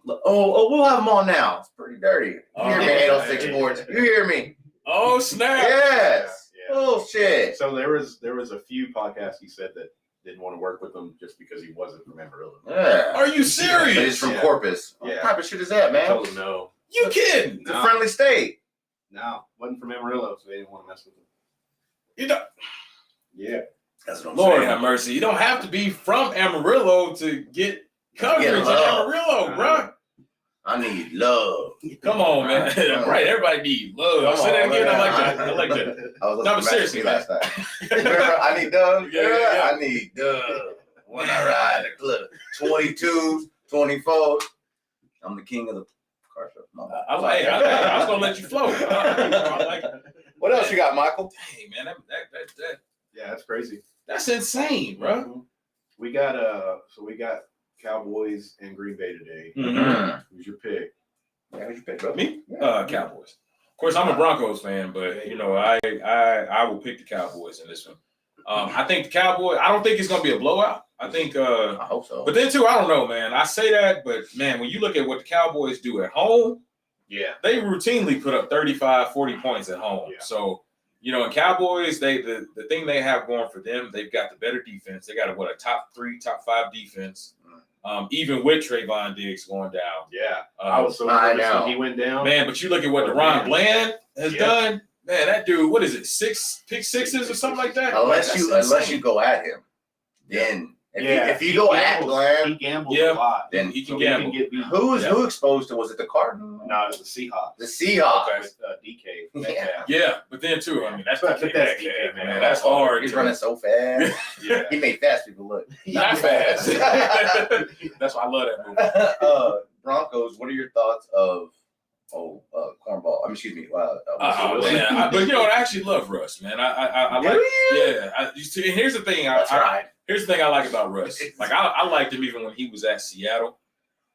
of, we'll have them on now. It's pretty dirty. You hear me, 806 Sports? You hear me? Oh snap! Yes. Yeah. Oh shit. So there was a few podcasts he said that didn't want to work with him just because he wasn't from Amarillo. Yeah. Are you But serious? he's from Corpus. Yeah. What type of shit is that, I man? told him no. You kidding? It's a friendly state. No, wasn't from Amarillo, so they didn't want to mess with him. You know, Yeah. That's what I'm Lord saying. have mercy. You don't have to be from Amarillo to get coverage in love. Amarillo, bro. I need love. Come on, man. Right, everybody needs love. Come Say that on, again. I man. like that. I like that. I was No, listening but to seriously, last night. Remember, I need Doug. Yeah. I need Doug. When I ride the club, 22s, 24s. I'm the king of the car show. No. I like it. I was gonna let you flow. I like it. What else you got, Michael? Dang, man, that Yeah, that's crazy. that's insane, bro. We got Cowboys and Green Bay today. Who's your pick? Yeah, who'd you pick, bro? Me? Cowboys. Of course, I'm a Broncos fan, but you know, I will pick the Cowboys in this one. I think the Cowboys. I don't think it's gonna be a blowout. I think. I hope so. But then too, I don't know, man. I say that, but man, when you look at what the Cowboys do at home, Yeah. they routinely put up 35, 40 points at home. Yeah. So, you know, in Cowboys, the thing they have going for them, they've got the better defense. They got a top 3, top 5 defense. Even with Trayvon Diggs going down. Yeah. I was so I nervous know. when he went down. Man, but you look at what DeRon Bland has done. Man, that dude, what is it, 6 pick sixes or something like that? Unless That's you insane. go at him, then if you he go at gambles. Bland, He gambles Yeah. a lot. Then he can So gamble. get beat. who exposed to? Was it the Cardinals? No, it's the Seahawks. The Seahawks. Okay. With DK. Yeah. Metcalf. Yeah, but then too, I mean, that's But DK, that's Metcalf, DK, man. That's hard. He's to- running so fast. Yeah. He made fast people look Not fast. That's why I love that movie. Broncos. What are your thoughts of cornball? Excuse me. Man, but you know, I actually love Russ, man. I like. Yeah. You see, here's the thing. That's right. Here's the thing I like about Russ. Like I liked him even when he was at Seattle.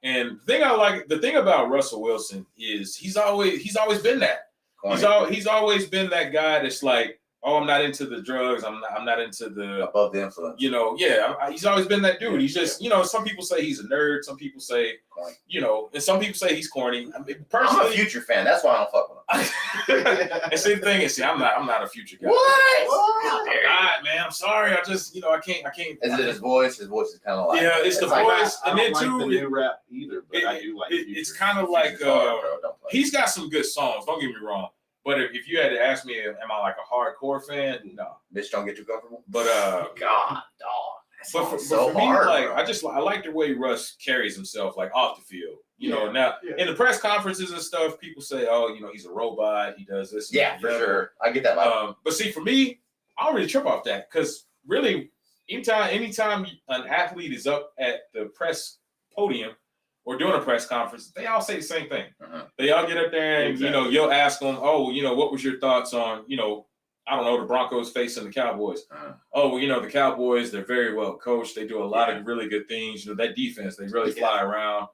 And the thing about Russell Wilson is he's always been that. He's always been that guy that's like, oh, I'm not into the drugs. I'm not into the Above the influence. You know, he's always been that dude. He's just, you know, some people say he's a nerd. Some people say, Corny. you know, and some people say he's corny. I mean, I'm personally, a Future fan. That's why I don't fuck with him. and see, the thing is, I'm not a Future guy. What? I'm not, man. I'm sorry. I just, you know, I can't. Is it his voice? His voice is kind of like. Yeah, it's the like, voice, I and don't then like too, the new rap either, but I do like it's Future. kind of like Future's hard, bro. Don't play. he's got some good songs. Don't get me wrong. But if you had to ask me, am I like a hardcore fan? No. Bitch, don't get too comfortable. But God, dog. But So for me, hard, like bro. I like the way Russ carries himself, like off the field. You know, now Yeah. in the press conferences and stuff, people say, "Oh, you know, he's a robot. He does this." and Yeah, that, for whatever. sure. I get that vibe. But see, for me, I don't really trip off that because really, anytime an athlete is up at the press podium or doing a press conference, they all say the same thing. They all get up there and you know, you'll ask them, "Oh, you know, what was your thoughts on, you know, I don't know, the Broncos facing the Cowboys?" Oh, well, you know, the Cowboys, they're very well coached. They do a lot of really good things. You know, that defense, they really fly around.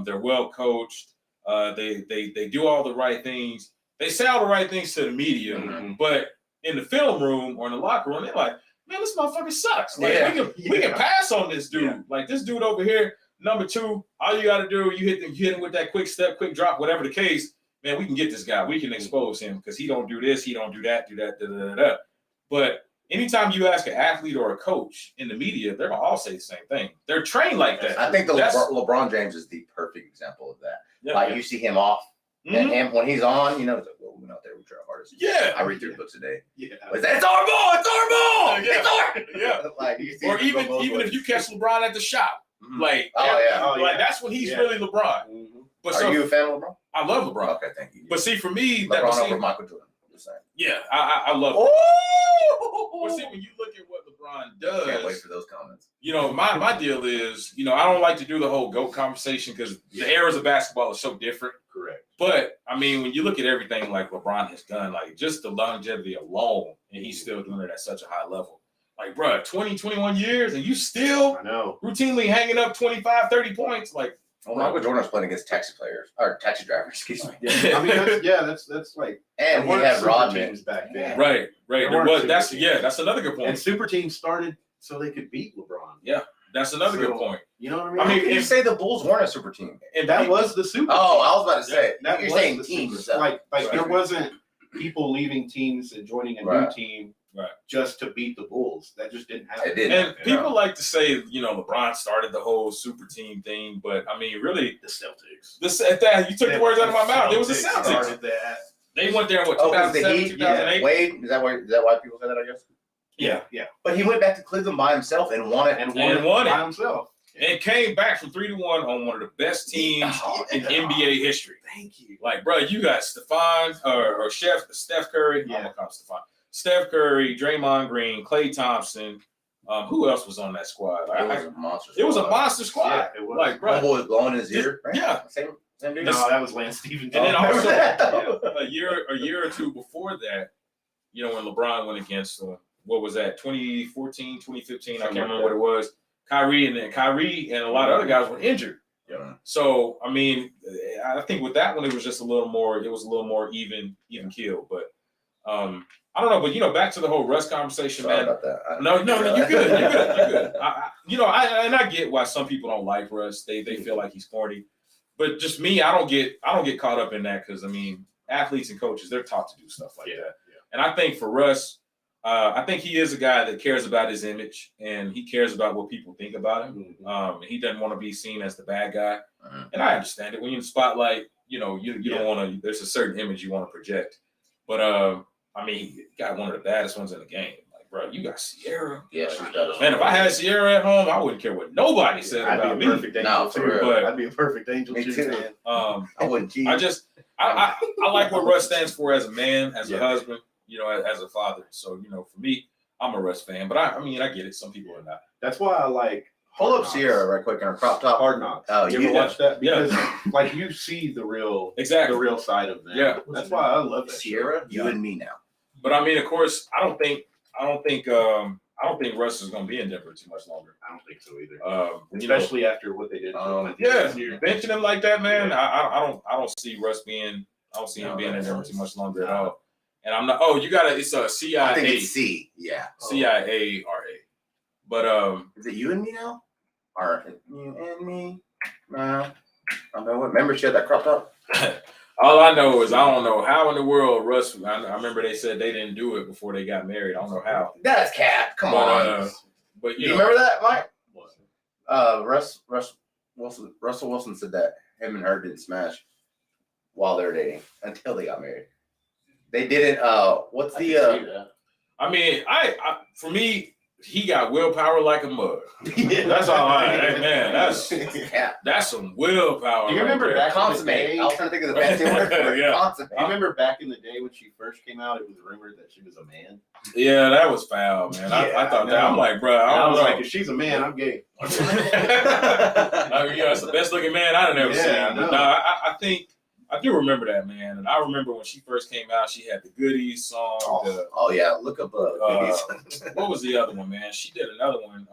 They're well coached. They do all the right things. They say all the right things to the media, but in the film room or in the locker room, they're like, "Man, this motherfucker sucks. Like, we can pass on this dude. Yeah. Like this dude over here, number 2, all you got to do, you hit him with that quick step, quick drop, whatever the case. Man, we can get this guy. We can expose him because he don't do this, he don't do that, da. But anytime you ask an athlete or a coach in the media, they're gonna all say the same thing. They're trained like that. I think LeBron James is the perfect example of that. Yeah. Like you see him off, and him when he's on, you know, it's like, well, we went out there, we try our hardest. Yeah. I read 3 books a day. Yeah. It's our ball, it's our ball, Yeah. it's our. Yeah. Like you see Or him even go both if ways. you catch LeBron at the shop, like yeah. that's when he's really LeBron. But Are you a fan of LeBron? I love LeBron. Okay, thank you. But see, for me, LeBron over Michael Jordan. Just saying. yeah, I love it. Oh! But see, when you look at what LeBron Can't wait does, for those comments. you know, my deal is, you know, I don't like to do the whole GOAT conversation because the eras of basketball are so different. Correct. But I mean, when you look at everything like LeBron has done, like just the longevity alone, and he's still doing it at such a high level. Like, bro, 20, 21 years, and you still I know. routinely hanging up 25, 30 points. Like, Well, Michael Jordan was playing against taxi players or taxi drivers. Excuse me. Yeah. I mean, that's like. And he there weren't had super Rodman. teams back then. right. There There weren't was, super that's teams. that's another good point. And super teams started so they could beat LeBron. That's another good point. You know what I mean? I mean, How can you say the Bulls weren't a super team? And that was the super. Oh, team. I was about to say. That You're was saying the teams. super- like Right. there wasn't people leaving teams and joining a new Right. team Right. just to beat the Bulls. That just didn't happen. It didn't. And Yeah. people like to say, you know, LeBron started the whole super team thing, but I mean, really, The Celtics. you took the words out of my mouth. It was the Celtics. Started that. They went there in what, Oh, because the 2007, Heat, 2008? Wade, is that why people say that? I guess. Yeah. Yeah. But he went back to Cleveland by himself and won it. And won won it. by himself. And came back from 3-1 on one of the best teams in NBA history. Thank you. Like, bro, you got Steph Curry. I'm gonna call him Steph Curry, Draymond Green, Klay Thompson. Who else was on that squad? It was a monster. It was a monster squad. Yeah, it was. Like, bro, One boy was blowing his ear. Right? Yeah. Same dude. No, that was Lance Stephenson. And then also Oh. a year or two before that, you know, when LeBron went against what was that, 2014, 2015, I can't remember what it was. Kyrie and a lot of other guys were injured. Yeah. So I mean, I think with that one it was just a little more even keel. But I don't know, but you know, back to the whole Russ conversation, Sorry man. about that. No, you're good. You're good. I get why some people don't like Russ. They feel like he's corny. But just me, I don't get caught up in that because I mean, athletes and coaches, they're taught to do stuff like that. Yeah. And I think for Russ, I think he is a guy that cares about his image and he cares about what people think about him. And he doesn't want to be seen as the bad guy. And I understand it. When you're in the spotlight, you know, you don't want to. There's a certain image you want to project. But I mean, he got one of the baddest ones in the game. Like, bro, you got Sierra. Yeah, she's got Man, if I had Sierra at home, I wouldn't care what nobody said I'd about be me. a perfect angel No, for too. real. But I'd be a perfect angel Me too, too. man. I wouldn't cheat. I like what Russ stands for as a man, as a Yeah. husband, you know, as a father. So, you know, for me, I'm a Russ fan. But I mean, I get it. Some people are not. That's why I like Pull Hard up Knocks. Sierra right quick in her crop top. Hard Knocks. Oh, you you ever watch that? Yeah. Because like you see the real Exactly. side of them. Yeah. That's why I love that. Sierra, you and me now. But I mean, of course, I don't think Russ is going to be in Denver too much longer. I don't think so either. You know, Especially after what they did. benching him like that, man. Yeah. I don't see Russ being. I don't see him being in Denver too much longer at all. And I'm not. Oh, you gotta. It's a CIA. I think it's C. Yeah. CIA RA. But Is it you and me now? Or you and me? No. I don't know what. Remember she had that crop top? all I know is I don't know how in the world Russ. I remember they said they didn't do it before they got married. I don't know how. That's cap. Come But, on. But Do you remember that, Mike? Russell Wilson said that him and her didn't smash while they were dating until they got married. They didn't. What's the? I mean, I for me, he got willpower like a mug. Yeah. That's all I. Hey, man, Yeah. that's some willpower. Do you remember right back in the Consummate. day? I was trying to think of the fancy word for it. Yeah. Consummate. Do you remember back in the day when she first came out, it was rumored that she was a man? Yeah, that was foul, man. I thought that. I'm like, bro, I was know. like, if she's a man, I'm gay. I mean, that's the best looking man I've ever seen. I know. But I think I do remember that, man. And I remember when she first came out, she had the Goodies song. Oh yeah, look up. What was the other one, man? She did another one.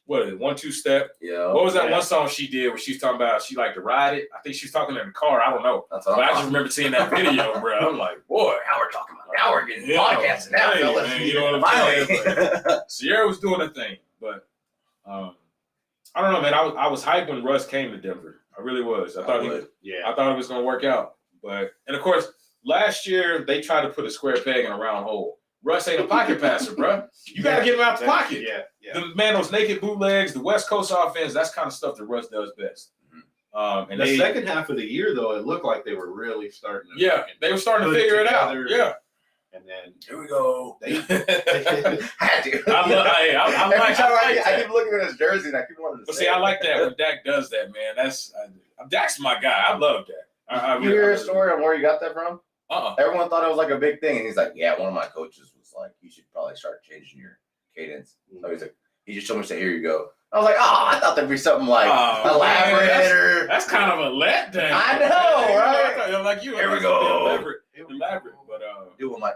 What is it? 1-2 Step. Yeah. What was that one song she did where she was talking about she liked to ride it? I think she was talking in the car. I don't know. That's But what I I'm just remember seeing that video, bro. I'm like, boy, Now we're talking about. Now we're getting Yeah. podcasting. Now, Hey, fellas. man, you know what I'm saying? Finally. Sierra was doing a thing, but I don't know, man. I was hyped when Russ came to Denver. I really was. I thought it was gonna work out. But and of course, last year they tried to put a square peg in a round hole. Russ ain't a pocket passer, bro. You gotta get him out the pocket. Yeah. The man, those naked bootlegs, the West Coast offense, that's kind of stuff that Russ does best. And the second half of the year, though, it looked like they were really starting to they were starting to put it figure it out. together. Yeah. And then Here we go. they Had to. I Every like time I that. keep looking at his jersey and I keep wanting to But say see, I like that when Dak does that, man. Dak's my guy. I love Dak. You hear a story on where you got that from? Uh-uh. Everyone thought it was like a big thing, and he's like, "Yeah, one of my coaches was like, you should probably start changing your cadence." So he's like, he just told me to say, "Here you go." I was like, "Oh, I thought there'd be something like elaborate man, or." That's kind of a letdown. I know, right? I'm like you. Here we go. Elaborate, but Do it, Mike.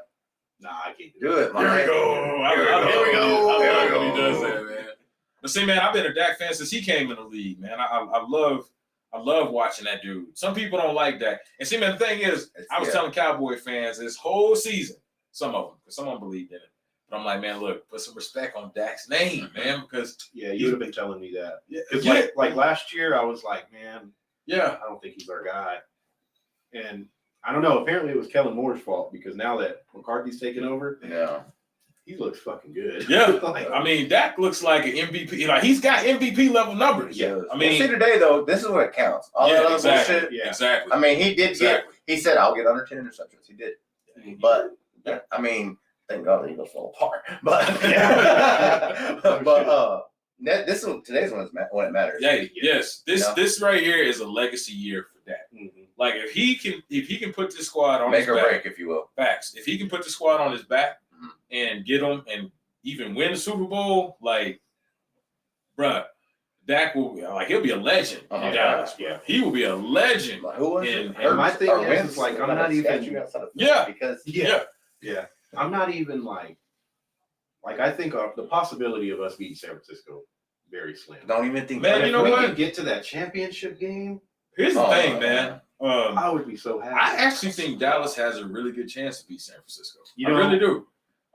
nah, I can't Do it, Mike. Here we go. I Here we love go. it when he does that, man. But see, man, I've been a Dak fan since he came in the league, man. I love watching that dude. Some people don't like Dak. And see, man, the thing is, I was telling Cowboy fans this whole season, some of them, because some of them believed in it. But I'm like, man, look, put some respect on Dak's name, man, because you would have been telling me that. yeah, Because like last year, I was like, man, yeah. I don't think he's our guy. And I don't know. Apparently, it was Kellen Moore's fault because now that McCarthy's taken over, Yeah. he looks fucking good. Yeah, Like, I mean, Dak looks like an MVP. Like he's got MVP level numbers. Yeah. I mean, see today though, this is what it counts. All that other exactly. bullshit. Yeah. Exactly. I mean, he did Exactly. get. He said, "I'll get under 10 interceptions." He did, but I mean, thank God the Eagles fell apart. But this one, today's one is when it matters. Yeah, yes. Yeah. This right here is a legacy year for Dak. Mhm. Like if he can put this squad on Make his or back, break, if you will. facts. If he can put the squad on his back Mhm. and get them and even win the Super Bowl, like, bruh, Dak will be like he'll be a legend in Uh-huh. Dallas. Yeah. He will be a legend. Like, who was it? And Hurts my thing or is, Wentz? like, I'm Got a not even- statue outside of- Yeah. because Yeah. Yeah. I'm not even like I think the possibility of us beating San Francisco very slim. don't even think. Man, But you if know we what? could get to that championship game, Here's the thing, man. I would be so happy. I actually think Dallas has a really good chance to beat San Francisco. You I know- really do.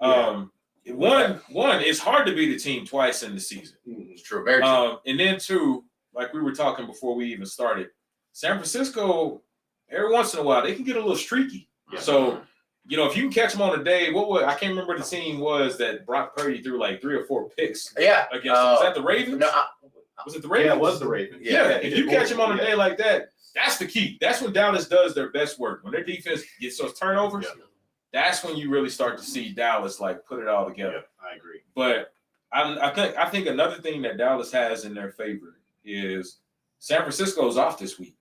Yeah. One, it's hard to beat a team twice in the season. It's true. Very true. And then two, like we were talking before we even started, San Francisco, every once in a while, they can get a little streaky. Yeah. So, you know, if you can catch them on a day, I can't remember the team was that Brock Purdy threw like 3 or 4 picks Yeah. against them. Was that the Ravens? No, Was it the Ravens? Yeah, it was the Ravens. Yeah, if you catch them on a Yeah. day like that, that's the key. That's when Dallas does their best work. When their defense gets those turnovers, Yeah. that's when you really start to see Dallas like put it all together. Yeah, I agree. But I think another thing that Dallas has in their favor is San Francisco's off this week.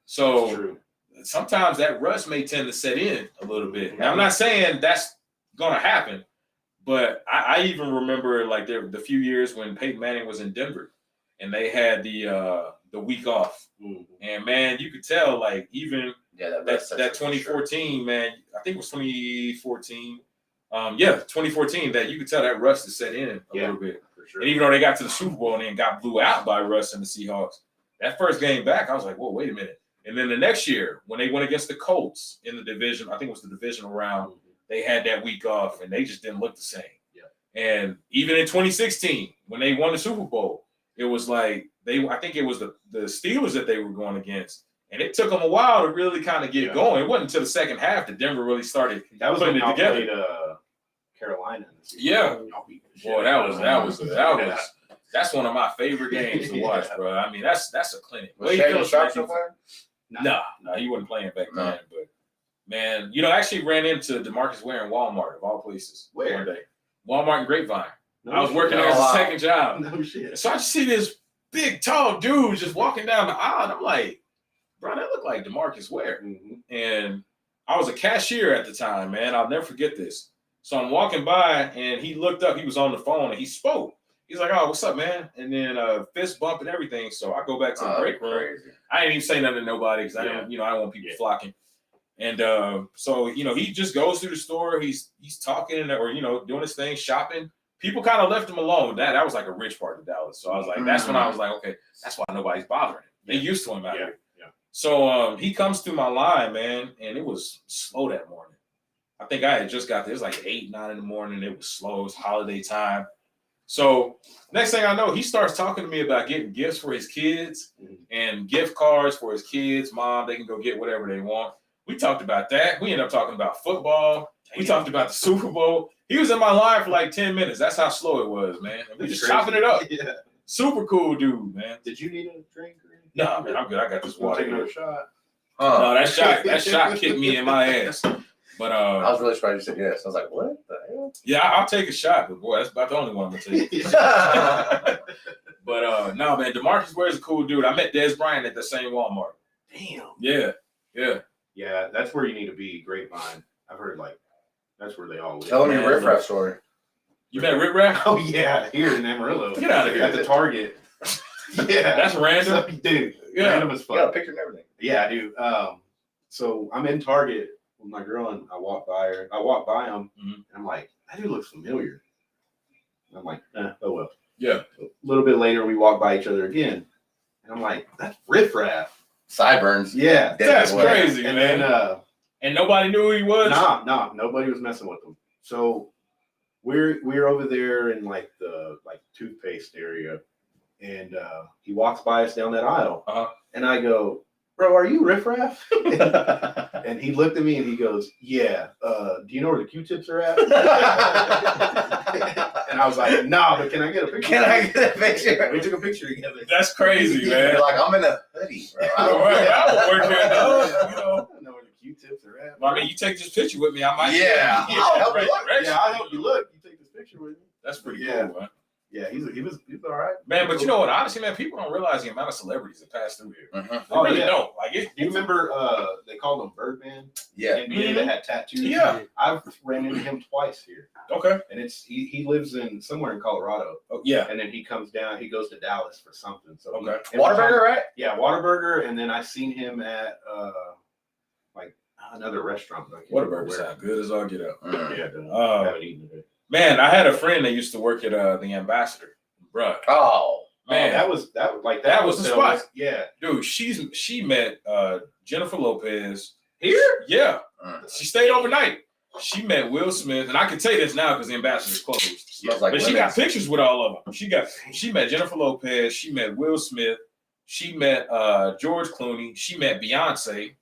So True. sometimes that rush may tend to set in a little bit. Now, I'm not saying that's going to happen, but I even remember like the few years when Peyton Manning was in Denver and they had the week off. Mhm. And, man, you could tell like even yeah, that 2014, man, I think it was 2014. 2014, that you could tell that rush to set in a little bit. For sure. And even though they got to the Super Bowl and then got blew out by Russ and the Seahawks, that first game back, I was like, whoa, wait a minute. And then the next year, when they went against the Colts in the division, I think it was the divisional round, they had that week off, and they just didn't look the same. Yeah. And even in 2016, when they won the Super Bowl, it was like I think it was the Steelers that they were going against, and it took them a while to really kind of get going. It wasn't until the second half that Denver really started putting it together. Played, Carolina. Yeah. Boy, that's one of my favorite games to watch, bro. I mean, that's a clinic. Was Shannon Sharp still playing? No, he wasn't playing back then. But man, I actually ran into DeMarcus Ware in Walmart of all places. Where? One day. Walmart in Grapevine. No I was shit. working there as a second job. No shit. So I just see this big, tall dude just walking down the aisle. And I'm like, bro, that looked like DeMarcus Ware. Mm-hmm. And I was a cashier at the time, man. I'll never forget this. So I'm walking by, and he looked up. He was on the phone, and he spoke. He's like, "Oh, what's up, man?" And then fist bump and everything. So I go back to the break room. Crazy. I didn't even say nothing to nobody because I don't want people flocking. And so he just goes through the store. He's talking or doing his thing, shopping. People kind of left him alone. That was like a rich part of Dallas. So I was like, that's when I was like, okay, that's why nobody's bothering him. They used to him out here. Yeah. So he comes through my line, man, and it was slow that morning. I think I had just got there. It was like 8, 9 in the morning. It was slow. It was holiday time. So next thing I know, he starts talking to me about getting gifts for his kids and gift cards for his kids. Mom, they can go get whatever they want. We talked about that. We ended up talking about football. We talked about the Super Bowl. He was in my line for like 10 minutes. That's how slow it was, man. And we just chopping it up. Yeah. Super cool dude, man. Did you need a drink? No, man, I'm good. I got this water. Take another shot. No, that shot kicked me in my ass. But I was really surprised you said yes. I was like, what the hell? Yeah, I'll take a shot, but boy, that's about the only one I'm gonna take. But no, man, DeMarcus Ware's a cool dude. I met Dez Bryant at the same Walmart. Damn. Yeah. Yeah, that's where you need to be. Grapevine. I've heard that's where they all live. Tell them your riff raff story. You met Rip Rap? Oh yeah, here in Amarillo. Get out of here. At the Target. Yeah, That's random. Dude. Yeah. Random as You got a fuck. picture and everything. Yeah, I do. So I'm in Target with my girl, and I walk by him, and I'm like, that dude looks familiar. And I'm like, oh well. Yeah. A little bit later, we walk by each other again, and I'm like, that's Riff Raff. Sideburns. Yeah, That's crazy, and man. then And nobody knew who he was? nah, nobody was messing with him. So we're over there in like the toothpaste area, and he walks by us down that aisle, and I go, bro, are you Riff Raff? And he looked at me and he goes, yeah. Do you know where the Q-tips are at? And I was like, nah, but can I get a picture? Can I get a picture? We took a picture together. That's crazy, man. You're like, I'm in a hoodie, bro. I don't work here, dog. I don't know where the Q-tips are at. Well, I mean, you take this picture with me, I might. Yeah. I'll help you look. Yeah, I'll help you look. You take this picture with me. That's pretty Yeah. cool, man. Yeah, he was all right. Man, but you know what? Honestly, man, people don't realize the amount of celebrities that pass through here. They Oh, really yeah. don't. Like it. Do you remember they called him Birdman? Yeah. NBA that had tattoos. Yeah. I've ran into him twice here, Okay. and he lives in somewhere in Colorado, Oh, yeah. and then he comes down. He goes to Dallas for something. So Okay. Waterburger, right? Yeah, Waterburger, and then I seen him at another restaurant. But I can't remember Whataburger where. sound good as all get out. Yeah, I Uh, haven't eaten it. man, I had a friend that used to work at the Ambassador. Bruh. Oh. Man, that was the spot. Yeah, dude, she met Jennifer Lopez here. Yeah. She stayed overnight. She met Will Smith, and I can tell you this now because the Ambassador's closed. Smells like But she got lemons. pictures with all of them. She met Jennifer Lopez. She met Will Smith. She met George Clooney. She met Beyonce,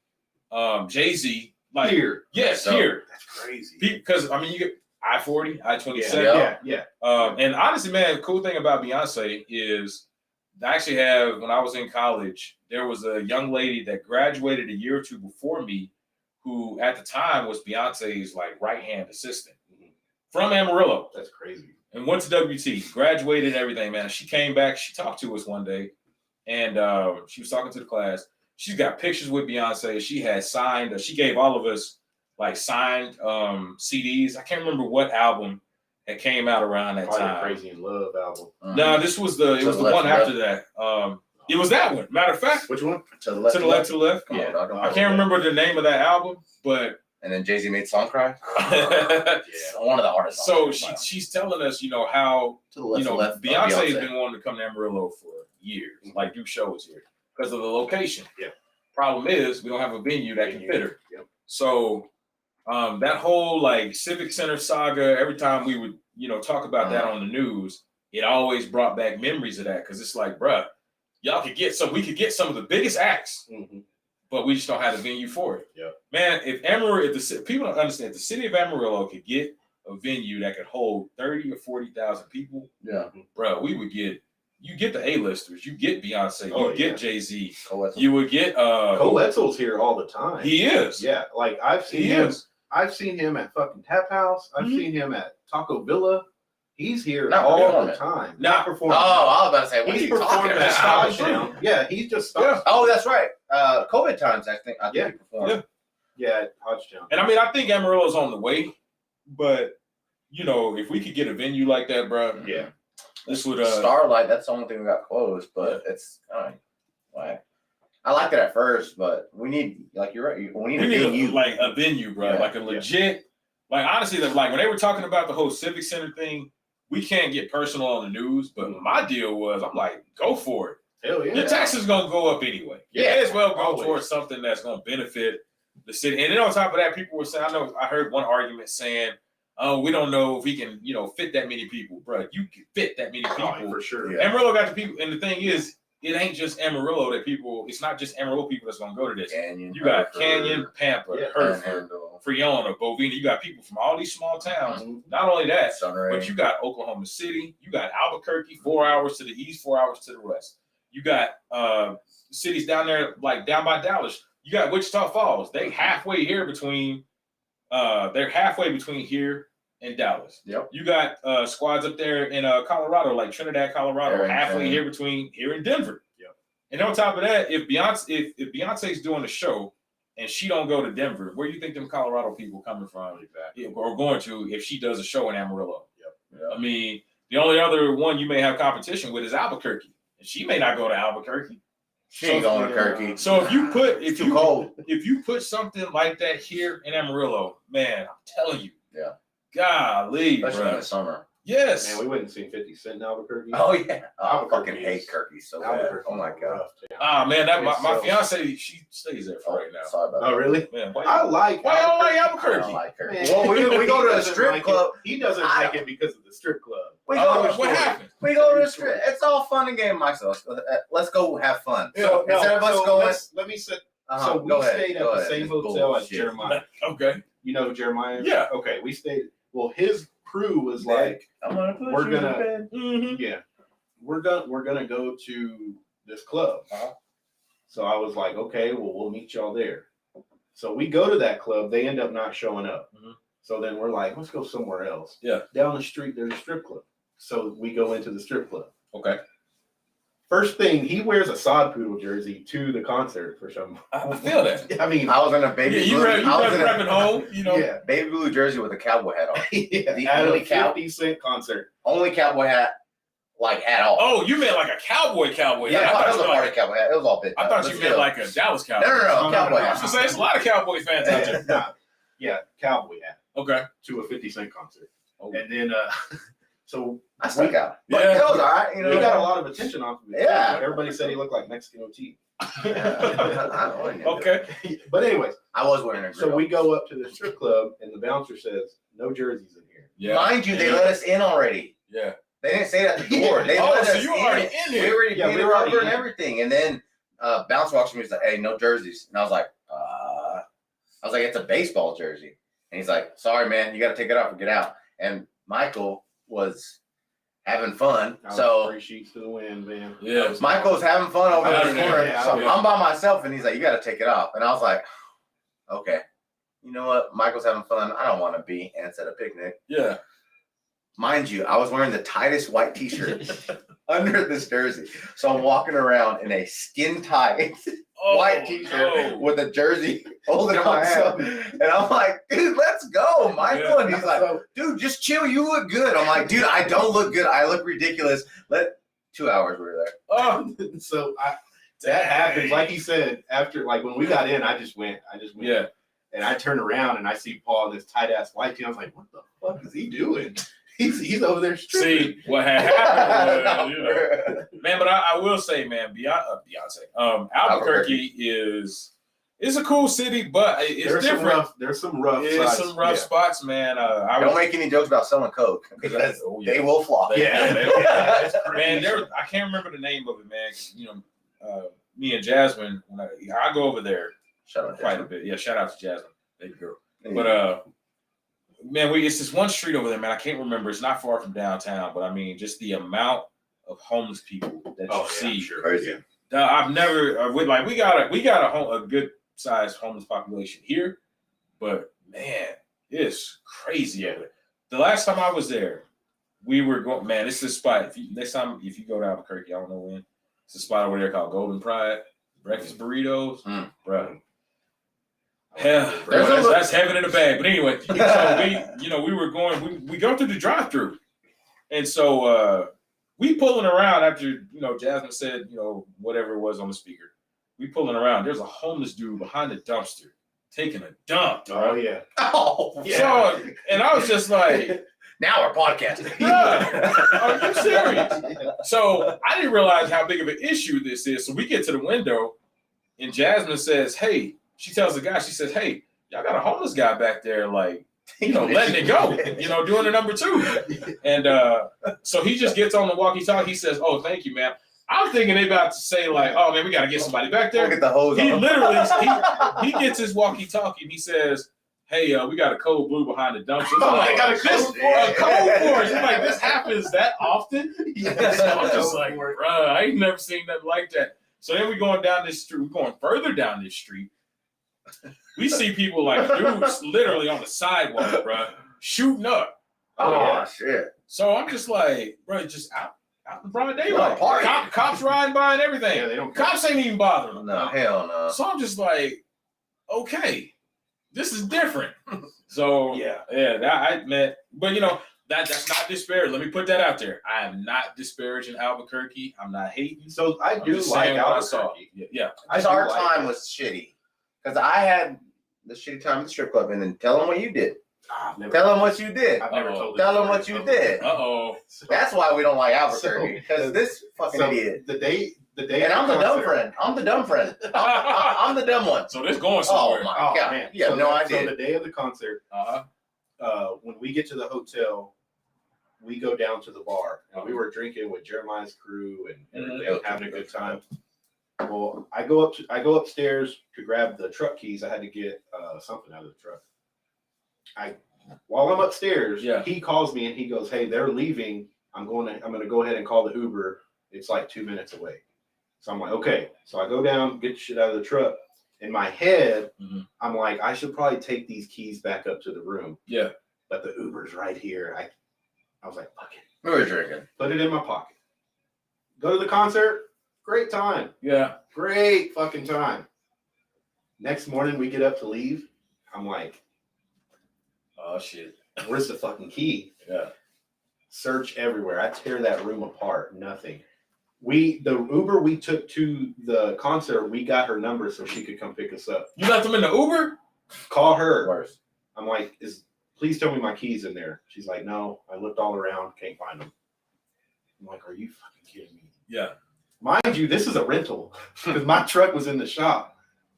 Jay-Z. Like Here. yes, So- here. That's crazy. Because I mean, you get I-40, I-27. Yeah. And honestly, man, the cool thing about Beyonce is I actually have, when I was in college, there was a young lady that graduated a year or two before me who at the time was Beyonce's like right-hand assistant from Amarillo That's crazy. and went to WT, graduated and everything, man. She came back, she talked to us one day and she was talking to the class. She's got pictures with Beyonce. She had signed, she gave all of us like signed CDs. I can't remember what album had came out around that Probably the time. Crazy in Love album. No, this was the one after that. It was that one. Matter of fact, Which one? To the left. to the left, to the left. Come Yeah, on. dog, don't I hold can't that. remember the name of that album, but And then Jay-Z made Song Cry. Yeah. One of the hardest. so songs. she's telling us, how to the left, Beyonce has been wanting to come to Amarillo for years, like do shows here because of the location. Yeah. Problem is we don't have a venue that can fit her. Yep. So that whole like Civic Center saga, every time we would, talk about that on the news, it always brought back memories of that. Cause it's like, bruh, we could get some of the biggest acts, but we just don't have the venue for it. Yeah. Man, people don't understand, if the city of Amarillo could get a venue that could hold 30 or 40,000 people, bro, you get the A-listers, you get Beyonce, you get Jay-Z, you would get Coletzel's here all the time. He is. Yeah, like I've seen him at fucking Tap House. I've seen him at Taco Villa. He's here all the time. Not performing. Oh, I was about to say, what he's are you talking performing at about? Scottsdale. Yeah, he's just stopped. Oh, that's right. COVID times, I think he performed. Yeah, at Hodgetown. And I mean, I think Amarillo's on the way, but if we could get a venue like that, bro, this would Starlight. That's the only thing we got closed, but it's like I liked it at first, but we need, like you're right, we need a venue, like a venue, bro, like a legit. Like honestly, like when they were talking about the whole Civic Center thing, we can't get personal on the news, but my deal was, I'm like, go for it. Hell yeah. Your taxes gonna go up anyway. You may as well go towards something that's gonna benefit the city. And then on top of that, people were saying, I heard one argument saying, oh, we don't know if we can, fit that many people, bro. You can fit that many people for sure. Yeah. Amarillo got the people, and the thing is, it ain't just Amarillo that people. It's not just Amarillo people that's gonna go to this. Canyon, you got Canyon, Pampa, Hereford, Panhandle, Friona, Bovina. You got people from all these small towns. Not only that, Sunray. but you got Oklahoma City. You got Albuquerque, 4 hours to the east, 4 hours to the west. You got cities down there, like down by Dallas. You got Wichita Falls. They're halfway between here and Dallas. Yep. You got squads up there in Colorado, like Trinidad, Colorado, halfway between here and Denver. Yep. And on top of that, if Beyonce's doing a show and she don't go to Denver, where do you think them Colorado people coming from? Exactly. Or going to if she does a show in Amarillo? Yep. I mean, the only other one you may have competition with is Albuquerque, and she may not go to Albuquerque. She ain't going to Kirky. So if you put something like that here in Amarillo, man, I'm telling you, golly, especially bro. in the summer. Yes. Man, we wouldn't see 50 Cent in Albuquerque. Oh yeah, I Albuquerque fucking hate Kirky so bad. Oh my god. Ah man, that my fiance, she stays there for right now. Sorry about Oh really? Man, Why you don't like Albuquerque? I don't like her. Man, Well, we go to a doesn't strip like club. He doesn't like it because of the strip club. We go to What happened? We go to the strip. It's all fun and game, myself. Let's go have fun. So, instead of us going, let me sit. uh-huh, So we go ahead, stayed at go the ahead. same It's hotel as bullshit. Jeremiah. Okay. You know who Jeremiah is? Yeah. Okay, we stayed. Well, his crew was like, I'm gonna put we're you in gonna- bed. yeah, we're gonna go to this club. So I was like, okay, well, we'll meet y'all there. So we go to that club. They end up not showing up. So then we're like, let's go somewhere else. Yeah. Down the street, there's a strip club. So we go into the strip club. Okay. First thing, he wears a Sod Poodle jersey to the concert for some. I feel that. I mean, I was in a baby blue. I was in repping home, yeah, baby blue jersey with a cowboy hat on. yeah, The at only a 50 Cent concert. Only cowboy hat, like at all. Oh, you meant like a cowboy? Yeah, it was a party cowboy hat. It was all bit. I thought you meant like a Dallas Cowboy. No, cowboy I hat. was gonna say there's a lot of Cowboy fans out there. Yeah, cowboy hat Okay. to a 50 Cent concert. Oh. And then, so I stuck out. But Yeah. it was all right. he got a lot of attention off of it. Yeah. Everybody said he looked like Mexican OT. Okay. But anyways, I was wearing a grill. so we go up to the strip club and the bouncer says, no jerseys in here. Yeah. Mind you, they let us in already. Yeah. They didn't say that at the door. They Oh, let so us you were already in We there. already Yeah, paid we the were already rubber and in. everything. And then Bounce walks to me. He's like, "Hey, no jerseys." And I was like, "It's a baseball jersey." And he's like, "Sorry, man, you got to take it off and get out." And Michael was having fun. So 3 sheets to the wind, man. Yeah. Michael was having fun over I in the know, corner. yeah, So yeah. I'm by myself, and he's like, "You got to take it off." And I was like, "Okay, you know what? Michael's having fun. I don't want to be." And it's at a picnic. Yeah. Mind you, I was wearing the tightest white t-shirt under this jersey. So I'm walking around in a skin tight white t-shirt with a jersey holding in my hand. And I'm like, dude, let's go, Michael. Yeah. And he's like, dude, just chill. You look good. I'm like, dude, I don't look good. I look ridiculous. 2 hours we were there. Oh. So that happens. Like he said, after, like when we got in, I just went. Yeah. And I turned around and I see Paul in this tight ass white tee. I was like, what the fuck is he doing? He's over there stripping. See what had happened was, man. But I will say, man, Beyonce, Albuquerque is It's a cool city, but it's There's different. There's some rough. It's sides. some rough spots, man. Don't make any jokes about selling coke because they will flop. Yeah. Man, I can't remember the name of it, man. 'Cause, you know, me and Jasmine, when I go over there Shout out quite a bit. Yeah, shout out to Jasmine, baby girl. But man, it's this one street over there, man. I can't remember. It's not far from downtown, but I mean, just the amount of homeless people that you see. Sure. Crazy. I've never we got a good sized homeless population here, but man, it's crazy over there. The last time I was there, we were going. Man, it's this spot. Next time if you go to Albuquerque, I don't know when. It's a spot over there called Golden Pride breakfast burritos, bro. Yeah, that's heaven in a bag. But anyway, so we were going. We go through the drive-through, and so we pulling around after Jasmine said whatever it was on the speaker. We pulling around. There's a homeless dude behind the dumpster taking a dump. Oh yeah. Oh yeah. So, and I was just like, now we're podcasting. Are you serious? So I didn't realize how big of an issue this is. So we get to the window, and Jasmine says, "Hey." She tells the guy, she says, "Hey, y'all got a homeless guy back there, like, letting it go, doing the number 2. And so he just gets on the walkie-talkie. He says, "Oh, thank you, ma'am." I'm thinking they about to say, like, "Oh, man, we got to get somebody back there." Get the hose He on. literally, he gets his walkie-talkie and he says, "Hey, we got a code blue behind the dumpster." I'm like, got a code for it. A code for it. He's like, this happens that often? So I'm just like, bruh, I ain't never seen nothing like that. So then we're going down this street. We're going further down this street. We see people like dudes literally on the sidewalk, bro, shooting up. Oh shit! So I'm just like, bro, just out in the broad daylight. Cops riding by and everything. Yeah, they don't. Cops ain't even bothering them. No, hell no. So I'm just like, okay, this is different. So I meant, but that's not disparaging. Let me put that out there. I am not disparaging Albuquerque. I'm not hating. So I I'm do just like saying what I Albuquerque. saw. Yeah. Because our time was shitty. Because I had the shitty time at the strip club, and then tell them what you did. Tell them what you did. I've never told. Tell them what you did. Uh-oh. That's why we don't like Albuquerque. Because this fucking idiot. The day. And I'm the dumb friend. I'm the dumb friend. I'm the dumb one. So this going somewhere. Oh my god! Man. You have no idea. So the day of the concert, when we get to the hotel, we go down to the bar, and we were drinking with Jeremiah's crew and everything, having a good time. Well, I go upstairs to grab the truck keys. I had to get something out of the truck. While I'm upstairs, he calls me and he goes, "Hey, they're leaving. I'm gonna go ahead and call the Uber. It's like 2 minutes away." So I'm like, okay. So I go down, get shit out of the truck. In my head, I'm like, I should probably take these keys back up to the room. Yeah. But the Uber's right here. I was like, fuck it. We were drinking. Put it in my pocket. Go to the concert. Great time. Yeah. Great fucking time. Next morning, we get up to leave. I'm like, oh, shit. Where's the fucking key? Yeah. Search everywhere. I tear that room apart. Nothing. The Uber we took to the concert, we got her number so she could come pick us up. You left them in the Uber? Call her. Worse. I'm like, please tell me my keys in there. She's like, no, I looked all around, can't find them. I'm like, are you fucking kidding me? Yeah. Mind you, this is a rental because my truck was in the shop.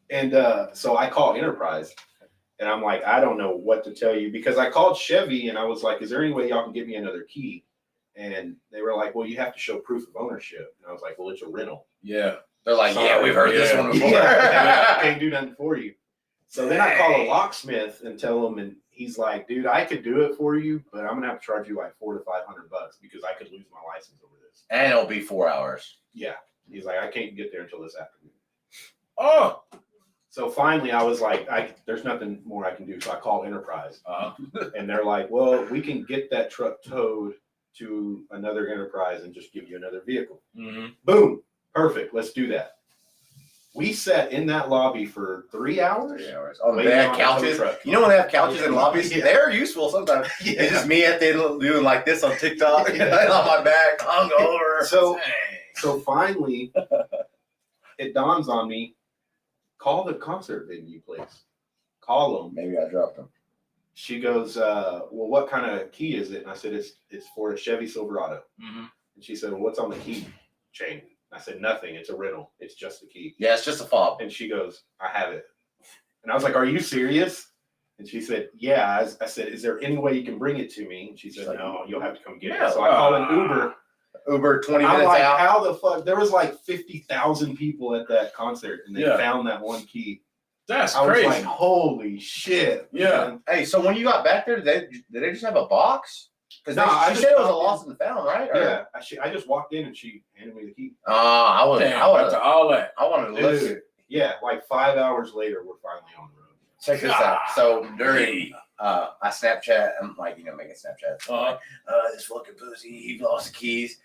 And so I called Enterprise and I'm like, I don't know what to tell you because I called Chevy and I was like, is there any way y'all can get me another key? And they were like, well, you have to show proof of ownership. And I was like, well, it's a rental. Yeah. They're like, yeah, we've heard this one before. I can't do nothing for you. So then I call a locksmith and tell him, and he's like, dude, I could do it for you, but I'm going to have to charge you like $400 to $500 because I could lose my license over this. And it'll be 4 hours. Yeah. He's like, I can't get there until this afternoon. Oh. So finally I was like, there's nothing more I can do. So I called Enterprise. And they're like, well, we can get that truck towed to another Enterprise and just give you another vehicle. Boom. Perfect. Let's do that. We sat in that lobby for 3 hours. 3 hours. Oh, they had couches. You know when they have couches in lobbies? Yeah. They're useful sometimes. Yeah. It's just me at the end doing like this on TikTok, on my back, hungover. So finally, it dawns on me, call the concert venue, please. Call them. Maybe I dropped them. She goes, well, what kind of key is it? And I said, it's for a Chevy Silverado. And she said, well, what's on the key chain? And I said, nothing. It's a rental. It's just the key. Yeah, it's just a fob. And she goes, I have it. And I was like, are you serious? And she said, yeah. I said, is there any way you can bring it to me? And she said, no, you'll have to come get Yeah. it. So I called an Uber. Uber 20 I'm minutes like, out. how the fuck? There was like 50,000 people at that concert, and they found that one key. That's I was crazy. like, holy shit. Yeah. man. Hey, so when you got back there, did they just have a box? Because No, I she just said it was a stopped lost and found, right? Or- Yeah. I just walked in and she handed me the key. I was. Damn, I after would. all that. I wanted to look Dude. at. Yeah, like 5 hours later, we're finally on the road. Check this out. So during I Snapchat, I'm like, making Snapchats. This fucking pussy, he lost the keys.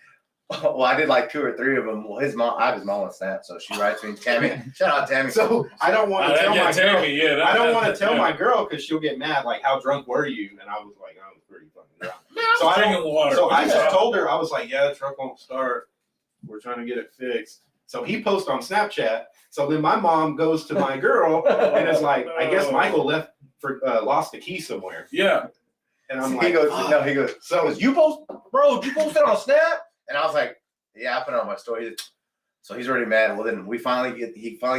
Well, I did like 2 or 3 of them. Well, I have his mom on Snap, so she writes me, Tammy. Shout out Tammy. So I don't want to tell my girl. Tammy, I don't want to tell my girl because she'll get mad. Like, how drunk were you? And I was like, I was pretty fucking drunk. So I drinking water. So I just told her, I was like, yeah, the truck won't start. We're trying to get it fixed. So he posts on Snapchat. So then my mom goes to my girl and is like, I guess Michael lost the key somewhere. Yeah. And I'm he like, goes, no, he goes. So you post, bro? Did you post it on Snap? And I was like, yeah, I put it on my story. So he's already mad. Well, then he finally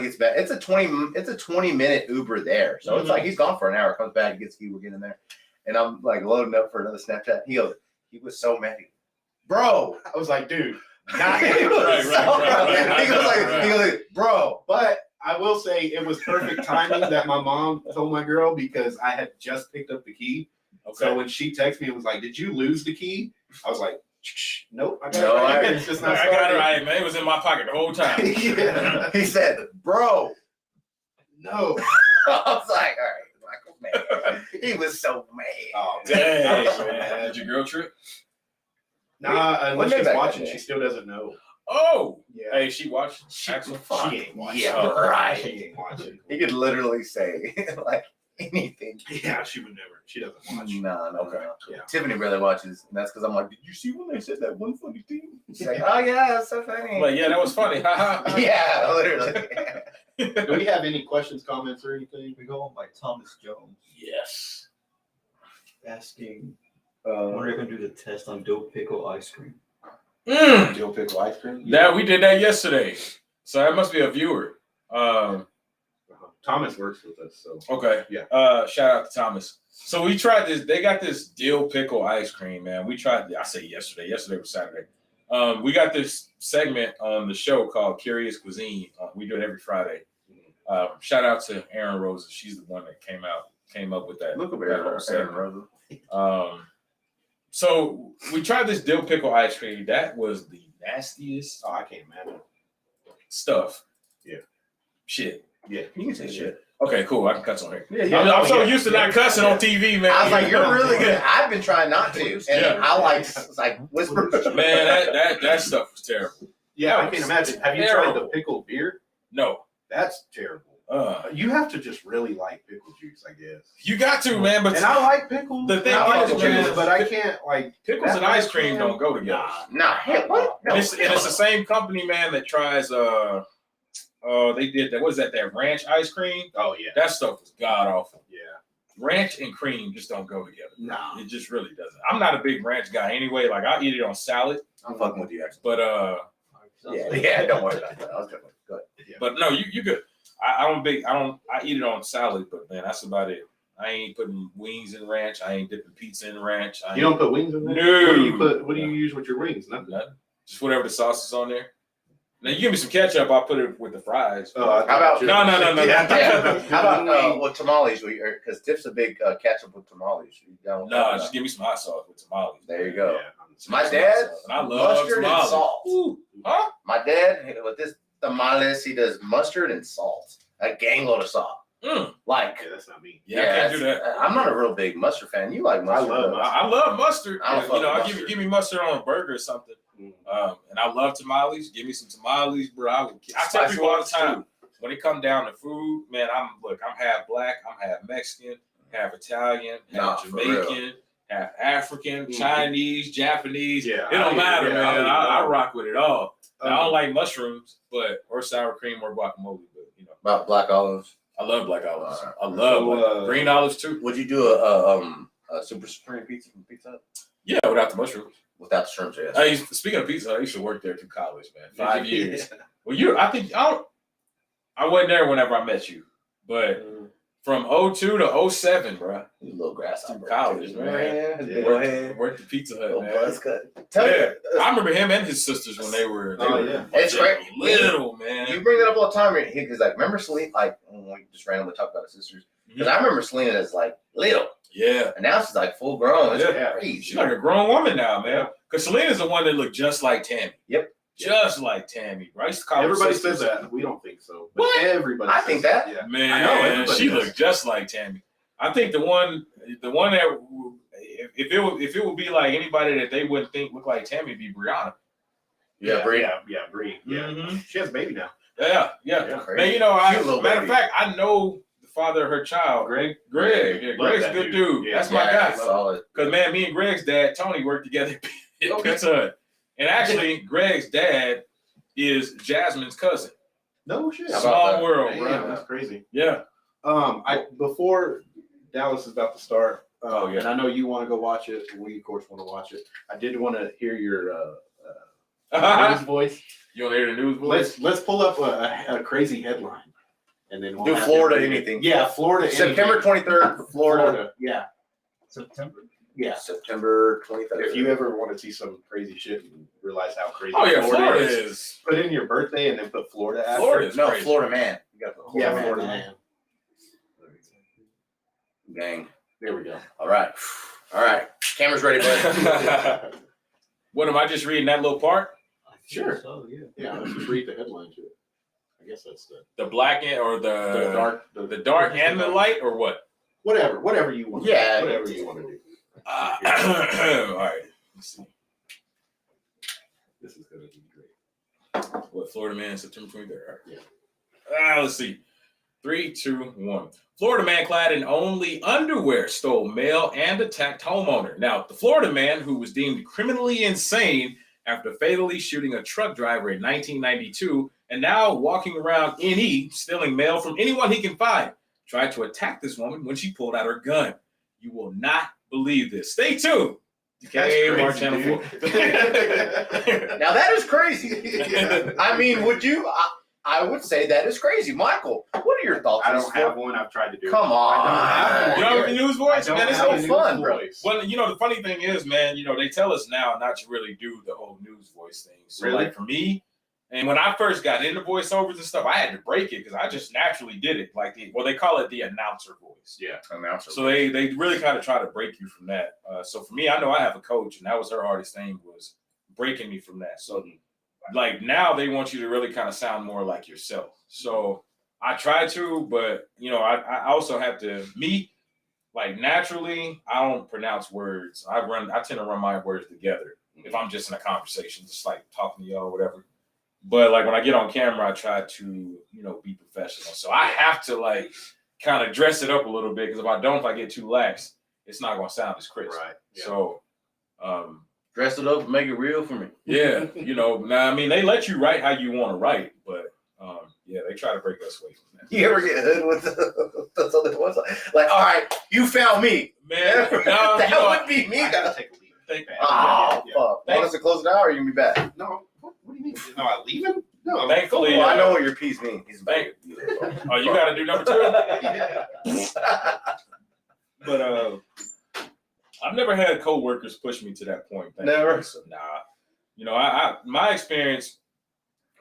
gets back. It's a 20-minute Uber there. So it's like he's gone for an hour. Comes back, gets key. We're getting there, and I'm like loading up for another Snapchat. He goes, he was so mad, bro. I was like, dude. Not he goes like, bro. But I will say it was perfect timing that my mom told my girl because I had just picked up the key. Okay. So when she texted me, it was like, "Did you lose the key?" I was like, "Nope, I got No, it. Right I- here. It's just not I got it started." right, man. It was in my pocket the whole time. Yeah. He said, bro. No. I was like, all right, Michael, man. He was so mad. Oh, Dang, man. man. Did your girl trip? Nah, When unless they she's back watching, that she still doesn't know. Oh. Yeah. Hey, she watched. She Actually, She ain't watching. Yeah, Oh, right. She ain't watching. He could literally say like anything. Yeah, she would never. She doesn't watch. No. Okay. Yeah. Tiffany really watches, and that's because I'm like, did you see when they said that one funny thing? She's like, oh yeah, that's so funny. But yeah, that was funny. Yeah, literally. Do we have any questions, comments, or anything? We go on by Thomas Jones Yes. asking when are they gonna do the test on dill pickle ice cream? Dill pickle ice cream. That we did that yesterday. So that must be a viewer. Thomas works with us, so Okay. Yeah. Shout out to Thomas. So we tried this. They got this dill pickle ice cream, man. We tried. I say yesterday. Yesterday was Saturday. We got this segment on the show called Curious Cuisine. We do it every Friday. Shout out to Aaron Rosa. She's the one that came up with that. Look over that here, whole Aaron segment. Rosa. So we tried this dill pickle ice cream. That was the nastiest I can't imagine. stuff. Yeah. Shit. Yeah, You can say shit. Okay, cool. I can cuss on here. Yeah, I'm so used to not cussing on TV, man. I was like, you're really good. I've been trying not to, and Yeah. I like whisper. Man, that stuff was terrible. Yeah, That I can was imagine. Have you terrible. tried the pickled beer? No. That's terrible. You have to just really like pickle juice, I guess. You got to, man, but And I like pickles. The thing I like is, the juice, man, but I can't like pickles and ice cream don't go together. Nah, hey, what? And it's the same company, man, that tries they did that. What is that ranch ice cream? Oh yeah, That stuff was god awful. yeah. Ranch and cream just don't go together. Nah. It just really doesn't. I'm not a big ranch guy anyway. Like I eat it on salad, I'm fucking with you, actually. but Yeah, don't worry about that. I was good. Good. but no, you good. I eat it on salad, but man, that's about it. I ain't putting wings in ranch. I ain't dipping pizza in ranch. You don't put wings in there? No. What do you put? What do you use with your wings? Nothing. Nothing. Just whatever the sauce is on there. Now you give me some ketchup, I'll put it with the fries. Oh, How about No. Yeah. How about with tamales? Because Tiff's a big ketchup with tamales. You don't No, just give me some hot sauce with tamales. There you go. Yeah. My dad, And I love mustard and tamales. salt. Ooh. Huh? My dad, with this tamales, he does mustard and salt. A gangload of salt. Mm. Like, Yeah, that's not me. Yeah, I can't do that. I'm not a real big mustard fan. You like mustard? love though. mustard. I love mustard. I don't fuck You know, with I mustard. give me mustard on a burger or something. And I love tamales. Give me some tamales, bro. I tell Spicy people all the ones, time when it come down to food, man. I'm half black, I'm half Mexican, half Italian, Nah, half for real. Jamaican, half African, Chinese, Japanese. Yeah, it don't matter, yeah, man. I rock with it all. Now, I don't Um, like mushrooms, or sour cream or guacamole, but you know, About black olives. I love black olives. Alright. I love So, green olives too. Would you do a super supreme pizza from Pizza Hut? Yeah, without the mushrooms. Without the shrimp, yes. Speaking of pizza, I used to work there through college, man. 5 years. Well, I wasn't there whenever I met you, but from 02 to 07, bro. You little grasshopper. College, man. Yeah. Worked the Pizza Hut, Little man. buzz cut. Tell Yeah. you. I remember him and his sisters when they were. It's great. Little, man. You bring that up all the time, because like, remember Selena? Like, when we just randomly talk about her sisters. Because I remember Selena as like little, Yeah. and now she's like full grown. It's Yeah. crazy. She's like a grown woman now, man. Because Selena's the one that looked just like Tammy. Yep. Just like Tammy. Right? Everybody says that. We don't think so. But What? everybody I says think that. Yeah. Man, I know, everybody she does. looked just like Tammy. I think the one that if it would be like anybody that they wouldn't think looked like Tammy, it'd be Brianna. Yeah, Bree. Yeah, Bree. Yeah. Mhm. She has a baby now. Yeah. Yeah, crazy. Man, you know, Cute little matter of baby. fact, I know the father of her child, Greg. Greg. Yeah, Love Greg's a that good dude. dude. Yeah. That's my guy. Solid. Because man, me and Greg's dad, Tony, worked together at Okay. Pizza Hut. And actually, Greg's dad is Jasmine's cousin. No shit. How about Small that? world, Damn, bro. that's crazy. Yeah. I before Dallas is about to start. Oh, yeah. And I know you want to go watch it. And we of course want to watch it. I did want to hear your news voice. You want to hear the news voice? Let's pull up a crazy headline, and then we'll Do have Florida to read it. anything. Yeah, Florida. September anything. 23rd, Florida. Yeah, September. yeah. September 23rd. If you ever want to see some crazy shit and realize how crazy Oh yeah, Florida is, is. put in your birthday and then put Florida after. Florida is No, crazy. Florida man. You got to put Yeah, Florida Florida man. man. Gang. There we go. All right. All right. Camera's ready, bud. What am I just reading that little part? I think Sure. So, yeah. Yeah, let's just read the headline to it. I guess that's The black and or the dark, the dark and the light or what? whatever you want. Yeah. whatever you want to do. All right. Let's see. This is gonna be great. What Florida man September 23rd? All right. Yeah. Let's see. 3, 2, 1. Florida man clad in only underwear stole mail and attacked homeowner. Now, the Florida man, who was deemed criminally insane after fatally shooting a truck driver in 1992 and now walking around NE stealing mail from anyone he can find, tried to attack this woman when she pulled out her gun. You will not believe this. Stay tuned. KAMR Channel 4. Now that is crazy. I mean, would you? I would say that is crazy. Michael, what are your thoughts? I on don't this have sport? one. I've tried to do. Come it. on. I You don't know have the one. news voice? I Man, don't it's have so a news fun, bro. voice. Well, you know, the funny thing is, man, you know, they tell us now not to really do the whole news voice thing. So, Really? like, for me, and when I first got into voiceovers and stuff, I had to break it because I just naturally did it. Like, they call it the announcer voice. Yeah. Announcer. So they really kind of try to break you from that. So for me, I know I have a coach, and that was her hardest thing, was breaking me from that. So, like, now they want you to really kind of sound more like yourself. So I try to, but, you know, I also have to, like, naturally, I don't pronounce words. I tend to run my words together if I'm just in a conversation, just like talking to y'all or whatever. But like when I get on camera, I try to, you know, be professional. So I have to like kind of dress it up a little bit, because if I get too lax, it's not gonna sound as crisp. Right. Yeah. So Dress it up and make it real for me. yeah, you know, now I mean they let you write how you want to write, but yeah, they try to break us away from that. You ever get hood with those other ones? Like, all right, you found me. Man, no, That you know, would be me. I gotta take a leave. Thank- Oh, Yeah. fuck. Want us to close it out, or you can be back? No. What do you mean? No, I leaving? No. Thankfully, Well, I know what your piece means. He's Thank- oh, you got to do number 2. Yeah. But I've never had coworkers push me to that point. thankfully. Never? So, nah. You know, I my experience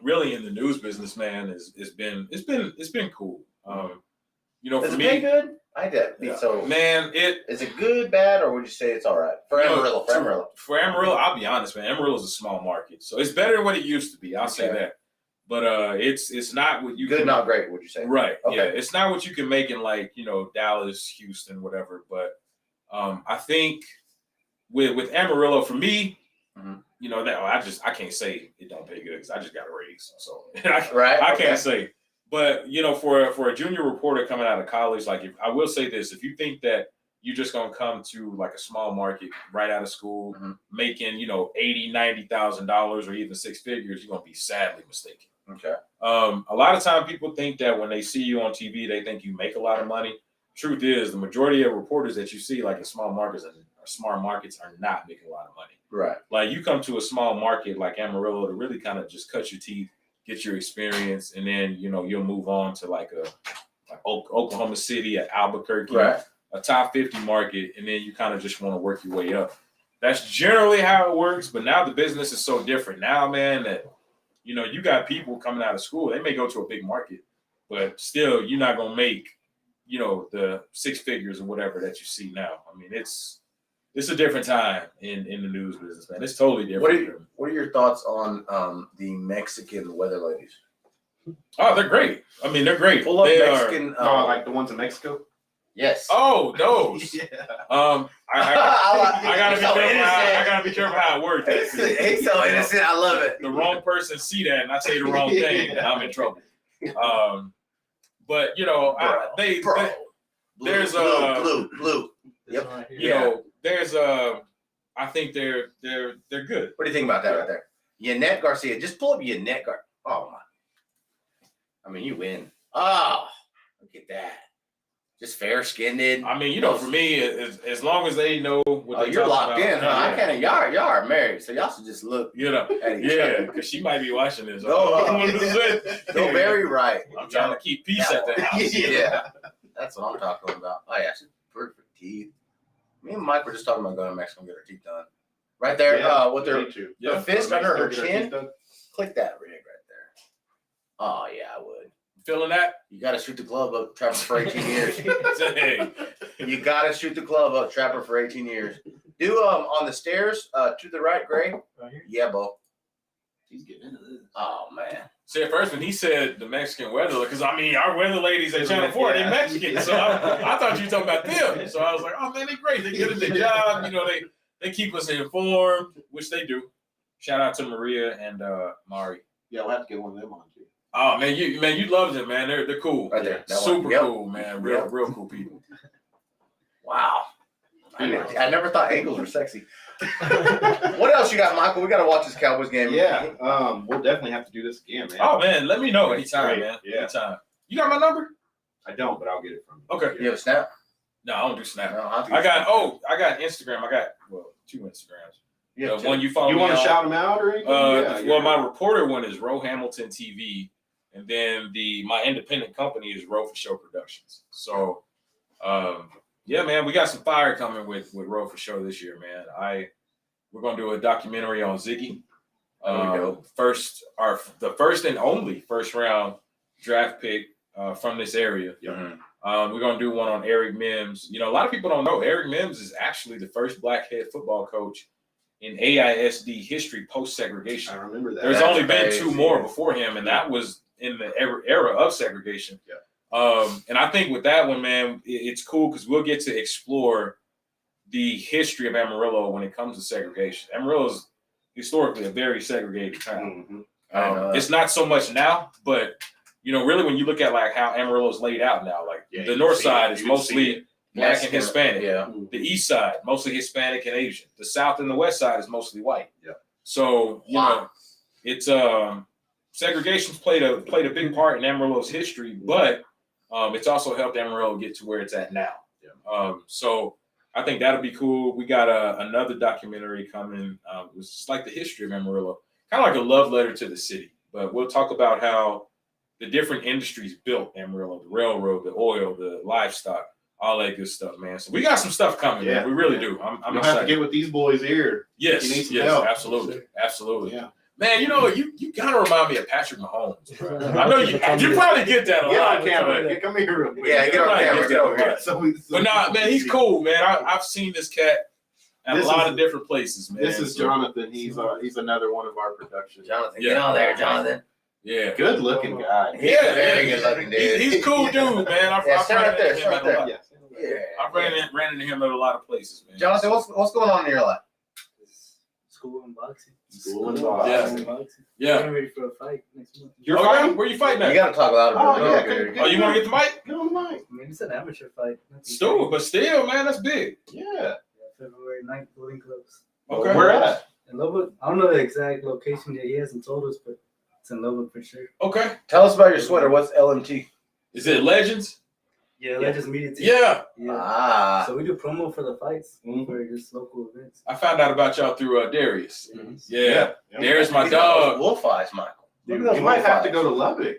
really in the news business, man, it's been cool. You know, Is for it me, pay good? I did. yeah, So, man, is it good, bad, or would you say it's all right? For Amarillo, for Amarillo. For Amarillo, I'll be honest, man. Amarillo is a small market, so it's better than what it used to be. I'll say Okay. that. But it's not what you Good, can, not great, would you say? right. Okay. Yeah, it's not what you can make in like, you know, Dallas, Houston, whatever. But I think with Amarillo, for me, Mhm. you know, that I can't say it don't pay good because I just got a raise, so Right? I okay. can't say. But you know, for a junior reporter coming out of college, like I will say this: if you think that you're just gonna come to like a small market right out of school, Mhm. making, you know, $80,000-$90,000 or even 6 figures, you're gonna be sadly mistaken. Okay. A lot of time people think that when they see you on TV, they think you make a lot of money. Truth is, the majority of reporters that you see, like in small markets or smart markets, are not making a lot of money. Right. Like you come to a small market like Amarillo to really kind of just cut your teeth, get your experience, and then, you know, you'll move on to like a like Oklahoma City, at Albuquerque, Right. a top 50 market, and then you kind of just want to work your way up. That's generally how it works. But now the business is so different now, man, that you got people coming out of school. They may go to a big market, but still, you're not gonna make the 6 figures or whatever that you see now. I mean, it's a different time in the news business, man. It's totally different. What are your thoughts on the Mexican weather ladies? Oh, they're great. I mean, they're great. Full of They Mexican. like the ones in Mexico. Yes. Oh, those. Yeah. I gotta be so careful. I innocent. gotta be careful how it works. He's so innocent. I love it. The wrong person see that, and I say the wrong thing, and I'm in trouble. But there's blue. Yep. There's I think they're good. What do you think about that right there? Yannette Garcia. Just pull up Yannette Garcia. Oh my. I mean, you win. Oh, look at that. Just fair skinned. I mean, for me, as long as they know what they're you're locked about, in, huh? I can't. Y'all are married, so y'all should just look. At each other. because she might be watching this. Go very right. I'm trying to keep peace at the house. Yeah, that's what I'm talking about. Oh yeah, she's perfect teeth. Me and Mike were just talking about going to Mexico and get her teeth done. Right there, with her fist under her chin. Click that rig right there. Oh yeah, I would. Feeling that? You got to shoot the club up, Trapper for 18 years. Hey. You got to shoot the club up, Trapper for 18 years. Do on the stairs to the right, Gray. Right here. Yeah, Bo. He's getting into this. Oh man. See, at first when he said the Mexican weather, because I mean our weather ladies at Channel 4, they're Mexican, so I thought you were talking about them. So I was like, oh man, they're great. They're good at their job. They keep us informed, which they do. Shout out to Maria and Mari. Yeah, we'll have to get one of them on too. Oh man, you love them, man. They're cool. Right there. Super cool, man. Real cool people. Wow. I never thought ankles were sexy. What else you got, Michael? We got to watch this Cowboys game. Yeah, we'll definitely have to do this again, man. Oh man, let me know anytime, Great. man. Yeah. Anytime. You got my number? I don't, but I'll get it from you. Okay. You have a snap? No, I don't do Snap. No, I got Instagram. I got 2 Instagrams. Yeah. The one you follow. You me want to on, shout them out or anything? my reporter one is Ro Hamilton TV, and then my independent company is Ro4Sho Productions. So, yeah, man, we got some fire coming with Ro4Sho this year, man. We're gonna do a documentary on Ziggy. The first and only first round draft pick from this area. Mm-hmm. We're gonna do one on Eric Mims. A lot of people don't know Eric Mims is actually the first black head football coach in AISD history post segregation. I remember that. There's only been 2 more before him, and that was in the era of segregation. Yeah. And I think with that one, man, it's cool because we'll get to explore the history of Amarillo when it comes to segregation. Amarillo is historically a very segregated town. Mm-hmm. It's not so much now, but really when you look at like how Amarillo is laid out now, like the north side is mostly black and Hispanic. Yeah. The east side mostly Hispanic and Asian. The south and the west side is mostly white. Yeah. So it's segregation's played a big part in Amarillo's history, but it's also helped Amarillo get to where it's at now. Yeah. So I think that'll be cool. We got another documentary coming. It's like the history of Amarillo, kind of like a love letter to the city. But we'll talk about how the different industries built Amarillo, the railroad, the oil, the livestock, all that good stuff, man. So we got some stuff coming, man. We really do. I'm You'll excited. have to get with these boys here. Yes, You need some yes, help. absolutely. Yeah. Man, you kind of remind me of Patrick Mahomes, bro. I know you probably get that a Get lot. on camera. Come here real quick. Yeah, get on Right, camera. get Get over that here. But nah, man, he's cool, man. I've seen this cat at This a lot is- of different places, man. This is So, Jonathan. He's another one of our productions. Jonathan, Yeah. get on there, Jonathan. Yeah. Good looking guy. He's a very good looking dude. He's a cool dude, man. I've Yeah, stand ran right there, into him stand at right a lot. Yeah. Yeah. I've ran into him at a lot of places, man. Jonathan, what's going on in your life? School and boxing. School and Boxing. Yeah. Getting ready for a fight next month. You're Oh, yeah? fighting? Where you fighting You at? got to talk louder. Oh, bro. yeah, Okay. Oh, you want to get the mic? Get on the mic. I mean, it's an amateur fight. nothing Still, crazy. but still, man, that's big. Yeah. Yeah, February 9th, Bowling Clubs. Okay. Where at? In Lubbock. I don't know the exact location yet. He hasn't told us, but it's in Lubbock for sure. Okay. Tell us about your sweater. What's LMT? Is it Legends? Yeah, Legends Media Team. Yeah. Yeah. Ah. So we do promo for the fights Mhm. for just local events. I found out about y'all through Darius. Mhm. Yeah. Yeah. There's my He's got those dog. wolf eyes, Michael. Look You at those might wolf have to eyes. go to Lubbock.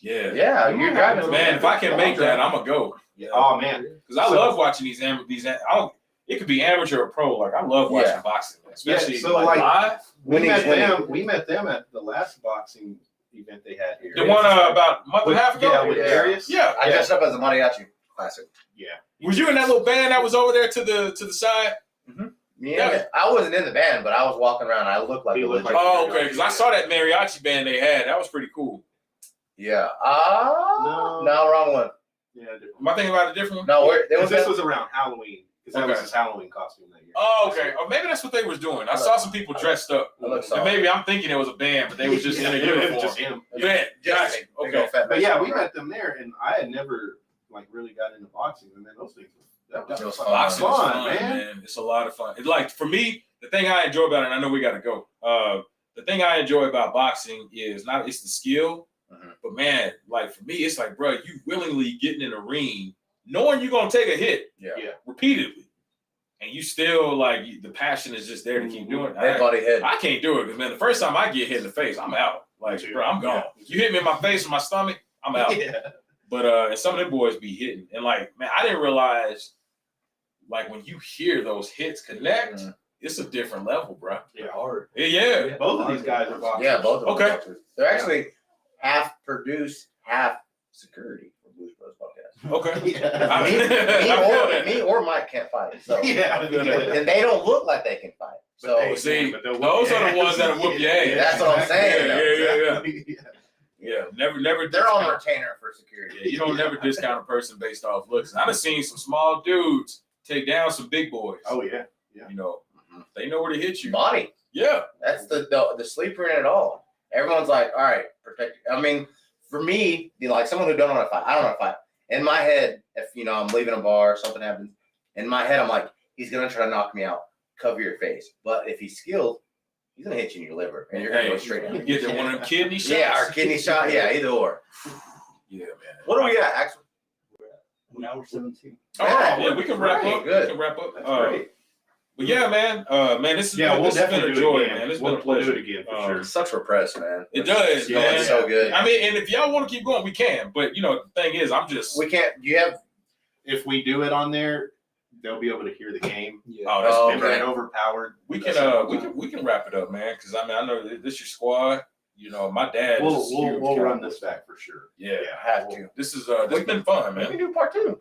Yeah. Yeah, you're driving. Man, if I can make that, I'm gonna go. Oh man, Because I love watching these. It could be amateur or pro. Like I love watching Yeah. boxing, man. Especially so, like live. we met them at the last boxing event they had here. The one about a month and a half ago. Yeah, with Yeah. Darius. Yeah. I dressed up as a mariachi classic. Yeah. Was you in that little band that was over there to the side? Yeah, I wasn't in the band, but I was walking around. I looked like He a looked legit. like- Oh, okay. Because I saw that mariachi band they had. That was pretty cool. Yeah. No. No, wrong one. Yeah. Am I thinking about a different one? No, there was This was around Halloween because that was Okay. his Halloween costume that year. Oh, okay. Or maybe that's what they was doing. I saw some people dressed up. I look And solid. maybe I'm thinking it was a band, but they was just in a It was uniform. just him. Yeah, gotcha. They Okay. go fat But yeah, back we down, met them there, and I had never like really got into boxing, and then those things. That It was was fun. Boxing is fun, fun, man. man. It's a lot of fun. It's like for me, the thing I enjoy about it, and I know we got to go. The thing I enjoy about boxing is it's the skill, but man, like for me, it's like, bro, you willingly getting in a ring, knowing you're gonna take a hit, Yeah. repeatedly, and you still like the passion is just there to keep doing it. Head, body, head. I can't do it because man, the first time I get hit in the face, I'm out. Like, bro, I'm gone. Yeah. You hit me in my face or my stomach, I'm out. Yeah. But and some of them boys be hitting, and like, man, I didn't realize, like, when you hear those hits connect, it's a different level, bro. Yeah. Hard. Yeah. Both of these guys are boxers. Yeah, both of them. Okay. Boxers. They're actually half produce, half security for Blues Bros podcast. Okay. Yeah. Me or Mike can't fight. So Yeah. and they don't look like they can fight. So But they- see, but they'll whoop those your are the ones that'll whoop your ass. That's what I'm saying. Yeah. Yeah, never. they're on discount- retainer for security. Yeah, you don't never discount a person based off looks. I've seen some small dudes take down some big boys. Oh yeah. You know, they know where to hit you. Body. Yeah. That's the sleeper in it all. Everyone's like, all right, protect. I mean, for me, like someone who don't know how to fight, I don't know how to fight. In my head, if I'm leaving a bar, something happens. In my head, I'm like, he's gonna try to knock me out. Cover your face. But if he's skilled, he's gonna hit you in your liver, and you're gonna go straight You down. get that one of them kidney shots. Yeah, or kidney shot. Yeah, either or. Yeah, man. What are we at, Axel? 1 hour 17. Oh, Man, yeah, we can wrap great, up. good. We can wrap up. That's great. But yeah, man. Man, this Yeah, we'll this has been definitely a do joy, it again. man. It's We'll been a pleasure. do it again for sure. It sucks for press, man. It does, Yeah, man. it's so good. I mean, and if y'all want to keep going, we can. But the thing is, I'm just. We can't. You have. If we do it on there, they'll be able to hear the game. Yeah. Oh, that's Oh, been Remember great. that overpowered. We can wrap it up, man. Because I mean, I know this your squad. My dad. We'll is huge run Cowboys. this back for sure. Yeah. Have to. This is this has been fun, We can man. do part 2.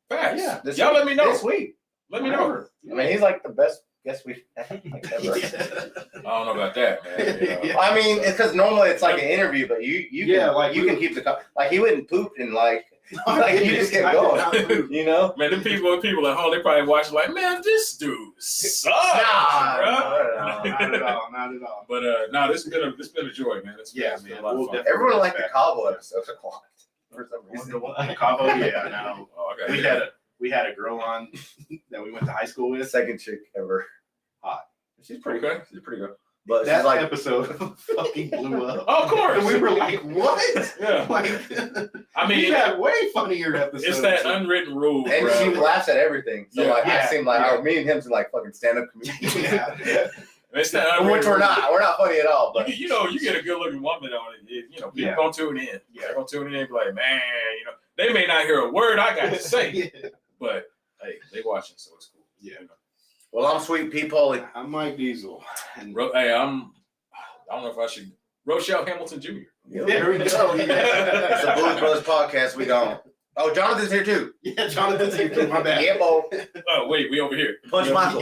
Facts. Yeah, this Y'all week. let me know. This week. Let me know. Whatever. I mean, he's like the best guest we've had like, ever. I don't know about that, man. Yeah. I mean, it's because normally it's like an interview, but you Yeah, can like you we- can keep the like he wouldn't poop and like you just kept I did going, not you know. Man, them people at home, they probably watching like, man, this dude sucks, bro. Not at all. Not at all. But no, this has been a joy, man. It's Yeah, been man, a lot we'll of fun. definitely- Everyone liked the Cabo episodes a lot for some reason. Cabo, yeah, no. Oh, okay. We had a girl on that we went to high school The with. second chick ever. Hot. She's pretty Okay. good. She's pretty good. But That she's like, episode fucking blew up. Oh, of course. And we were like, what? Yeah. Like, I mean, we had way funnier episodes. it's that unwritten rule, and bro. she laughs at everything. So Yeah. like, I Yeah. seem like Yeah. me and him seem like fucking stand up comedians. Yeah. It's that unwritten Which we're rule. not. We're not funny at all. But You get a good looking woman on it. People Yeah. gonna tune in. They're gonna tune in and be like, man, they may not hear a word I got to say, Yeah. but hey, they watching, so it's cool. Yeah. well, I'm Sweet Pea Polly. I'm Mike Diesel. And Hey, I don't know if I should. Ro4Sho Hamilton Jr. there we go. It's the Blues Brothers podcast. We gone. Oh, Jonathan's here too. Yeah, Jonathan's here. My bad. Yeah, boy. Oh, wait, we over here. Punch Michael.